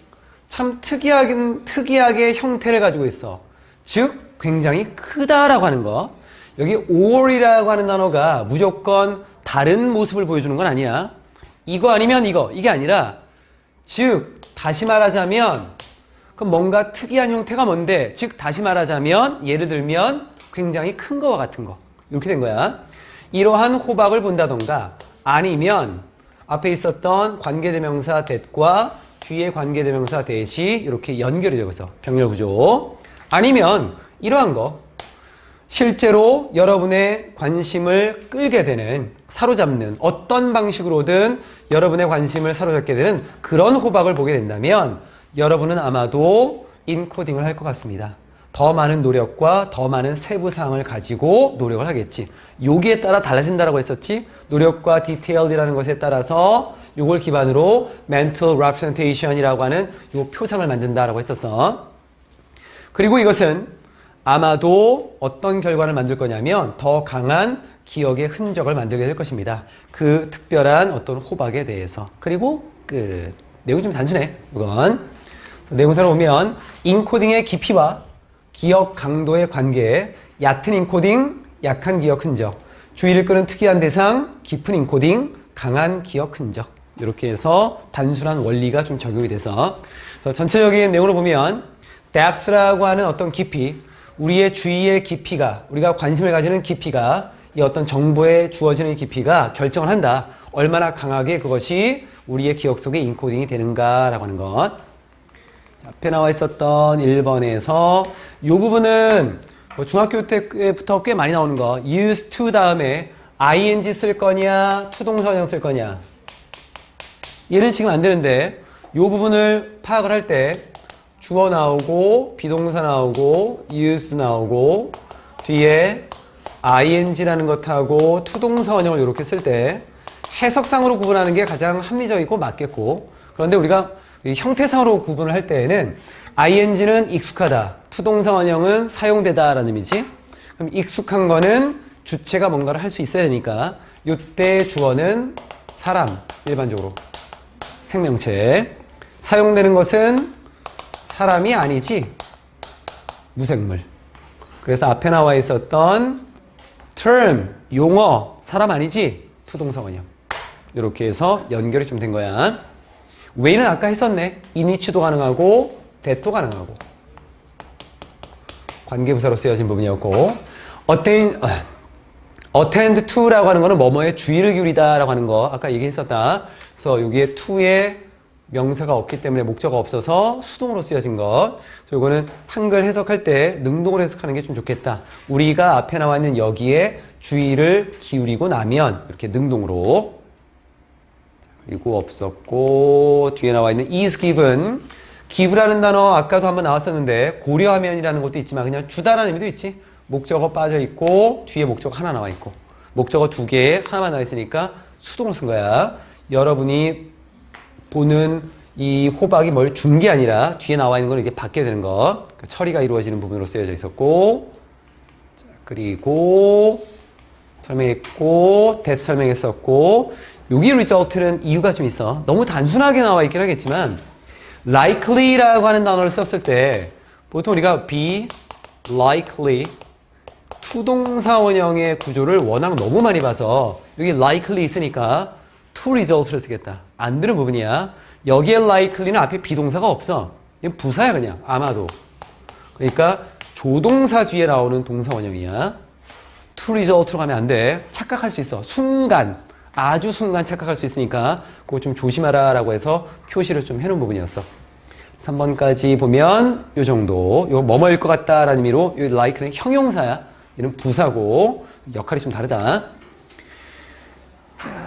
참 특이하게 형태를 가지고 있어. 즉 굉장히 크다라고 하는 거. 여기 or이라고 하는 단어가 무조건 다른 모습을 보여주는 건 아니야. 이거 아니면 이거, 이게 아니라 즉 다시 말하자면 그럼 뭔가 특이한 형태가 뭔데? 즉 다시 말하자면 예를 들면 굉장히 큰 거와 같은 거. 이렇게 된 거야. 이러한 호박을 본다던가 아니면 앞에 있었던 관계대명사 that과 뒤에 관계대명사 that이 이렇게 연결이 되고 있어. 병렬구조. 아니면 이러한 거. 실제로 여러분의 관심을 끌게 되는, 사로잡는 어떤 방식으로든 여러분의 관심을 사로잡게 되는 그런 호박을 보게 된다면 여러분은 아마도 인코딩을 할 것 같습니다. 더 많은 노력과 더 많은 세부사항을 가지고 노력을 하겠지. 여기에 따라 달라진다라고 했었지. 노력과 디테일이라는 것에 따라서 이걸 기반으로 mental representation이라고 하는 이 표상을 만든다라고 했었어. 그리고 이것은 아마도 어떤 결과를 만들 거냐면 더 강한 기억의 흔적을 만들게 될 것입니다. 그 특별한 어떤 호박에 대해서. 그리고 끝. 내용이 좀 단순해. 이건. 내용사로 보면 인코딩의 깊이와 기억 강도의 관계, 얕은 인코딩, 약한 기억 흔적, 주의를 끄는 특이한 대상, 깊은 인코딩, 강한 기억 흔적. 이렇게 해서 단순한 원리가 좀 적용이 돼서 전체적인 내용으로 보면 depth라고 하는 어떤 깊이, 우리의 주의의 깊이가, 우리가 관심을 가지는 깊이가, 이 어떤 정보에 주어지는 깊이가 결정을 한다. 얼마나 강하게 그것이 우리의 기억 속에 인코딩이 되는가라고 하는 것. 앞에 나와 있었던 1번에서 이 부분은 중학교 때부터 꽤 많이 나오는 거. used to 다음에 ing 쓸 거냐, 투동사원형 쓸 거냐. 얘는 지금 안 되는데 이 부분을 파악을 할 때 주어 나오고 비동사 나오고 used 나오고 뒤에 ing라는 것하고 투동사 원형을 이렇게 쓸 때 해석상으로 구분하는 게 가장 합리적이고 맞겠고, 그런데 우리가 형태상으로 구분을 할 때에는 ing는 익숙하다, 투동사 원형은 사용되다 라는 의미지. 그럼 익숙한 거는 주체가 뭔가를 할 수 있어야 되니까 이때 주어는 사람, 일반적으로 생명체. 사용되는 것은 사람이 아니지 무생물. 그래서 앞에 나와 있었던 term, 용어, 사람 아니지 투동사 원형. 이렇게 해서 연결이 좀 된 거야. way는 아까 했었네. in이치도 가능하고 that도 가능하고 관계부사로 쓰여진 부분이었고, attend to라고 하는 거는 뭐뭐에 주의를 기울이다 라고 하는 거 아까 얘기했었다. 그래서 여기에 to에 명사가 없기 때문에 목적어가 없어서 수동으로 쓰여진 것. 이거는 한글 해석할 때 능동으로 해석하는 게 좀 좋겠다. 우리가 앞에 나와 있는 여기에 주의를 기울이고 나면 이렇게 능동으로. 그리고 없었고 뒤에 나와 있는 is given. give라는 단어 아까도 한번 나왔었는데 고려하면이라는 것도 있지만 그냥 주다라는 의미도 있지. 목적어 빠져 있고 뒤에 목적어 하나 나와 있고 목적어 두 개에 하나만 나와 있으니까 수동으로 쓴 거야. 여러분이 보는 이 호박이 뭘 준 게 아니라 뒤에 나와 있는 건 이제 받게 되는 것. 그러니까 처리가 이루어지는 부분으로 쓰여져 있었고, 자, 그리고 설명했고, that 설명했었고, 여기 result는 이유가 좀 있어. 너무 단순하게 나와 있긴 하겠지만 likely라고 하는 단어를 썼을 때 보통 우리가 be likely 투동사 원형의 구조를 워낙 너무 많이 봐서 여기 likely 있으니까 to result를 쓰겠다. 안 되는 부분이야. 여기에 likely는 앞에 비동사가 없어. 이건 부사야 그냥 아마도. 그러니까 조동사 뒤에 나오는 동사 원형이야. to result로 가면 안 돼. 착각할 수 있어. 순간, 아주 순간 착각할 수 있으니까 그거 좀 조심하라 라고 해서 표시를 좀 해놓은 부분이었어. 3번까지 보면 요 정도. 이거 뭐뭐일 것 같다라는 의미로 이 like는 형용사야. 얘는 부사고 역할이 좀 다르다. 자.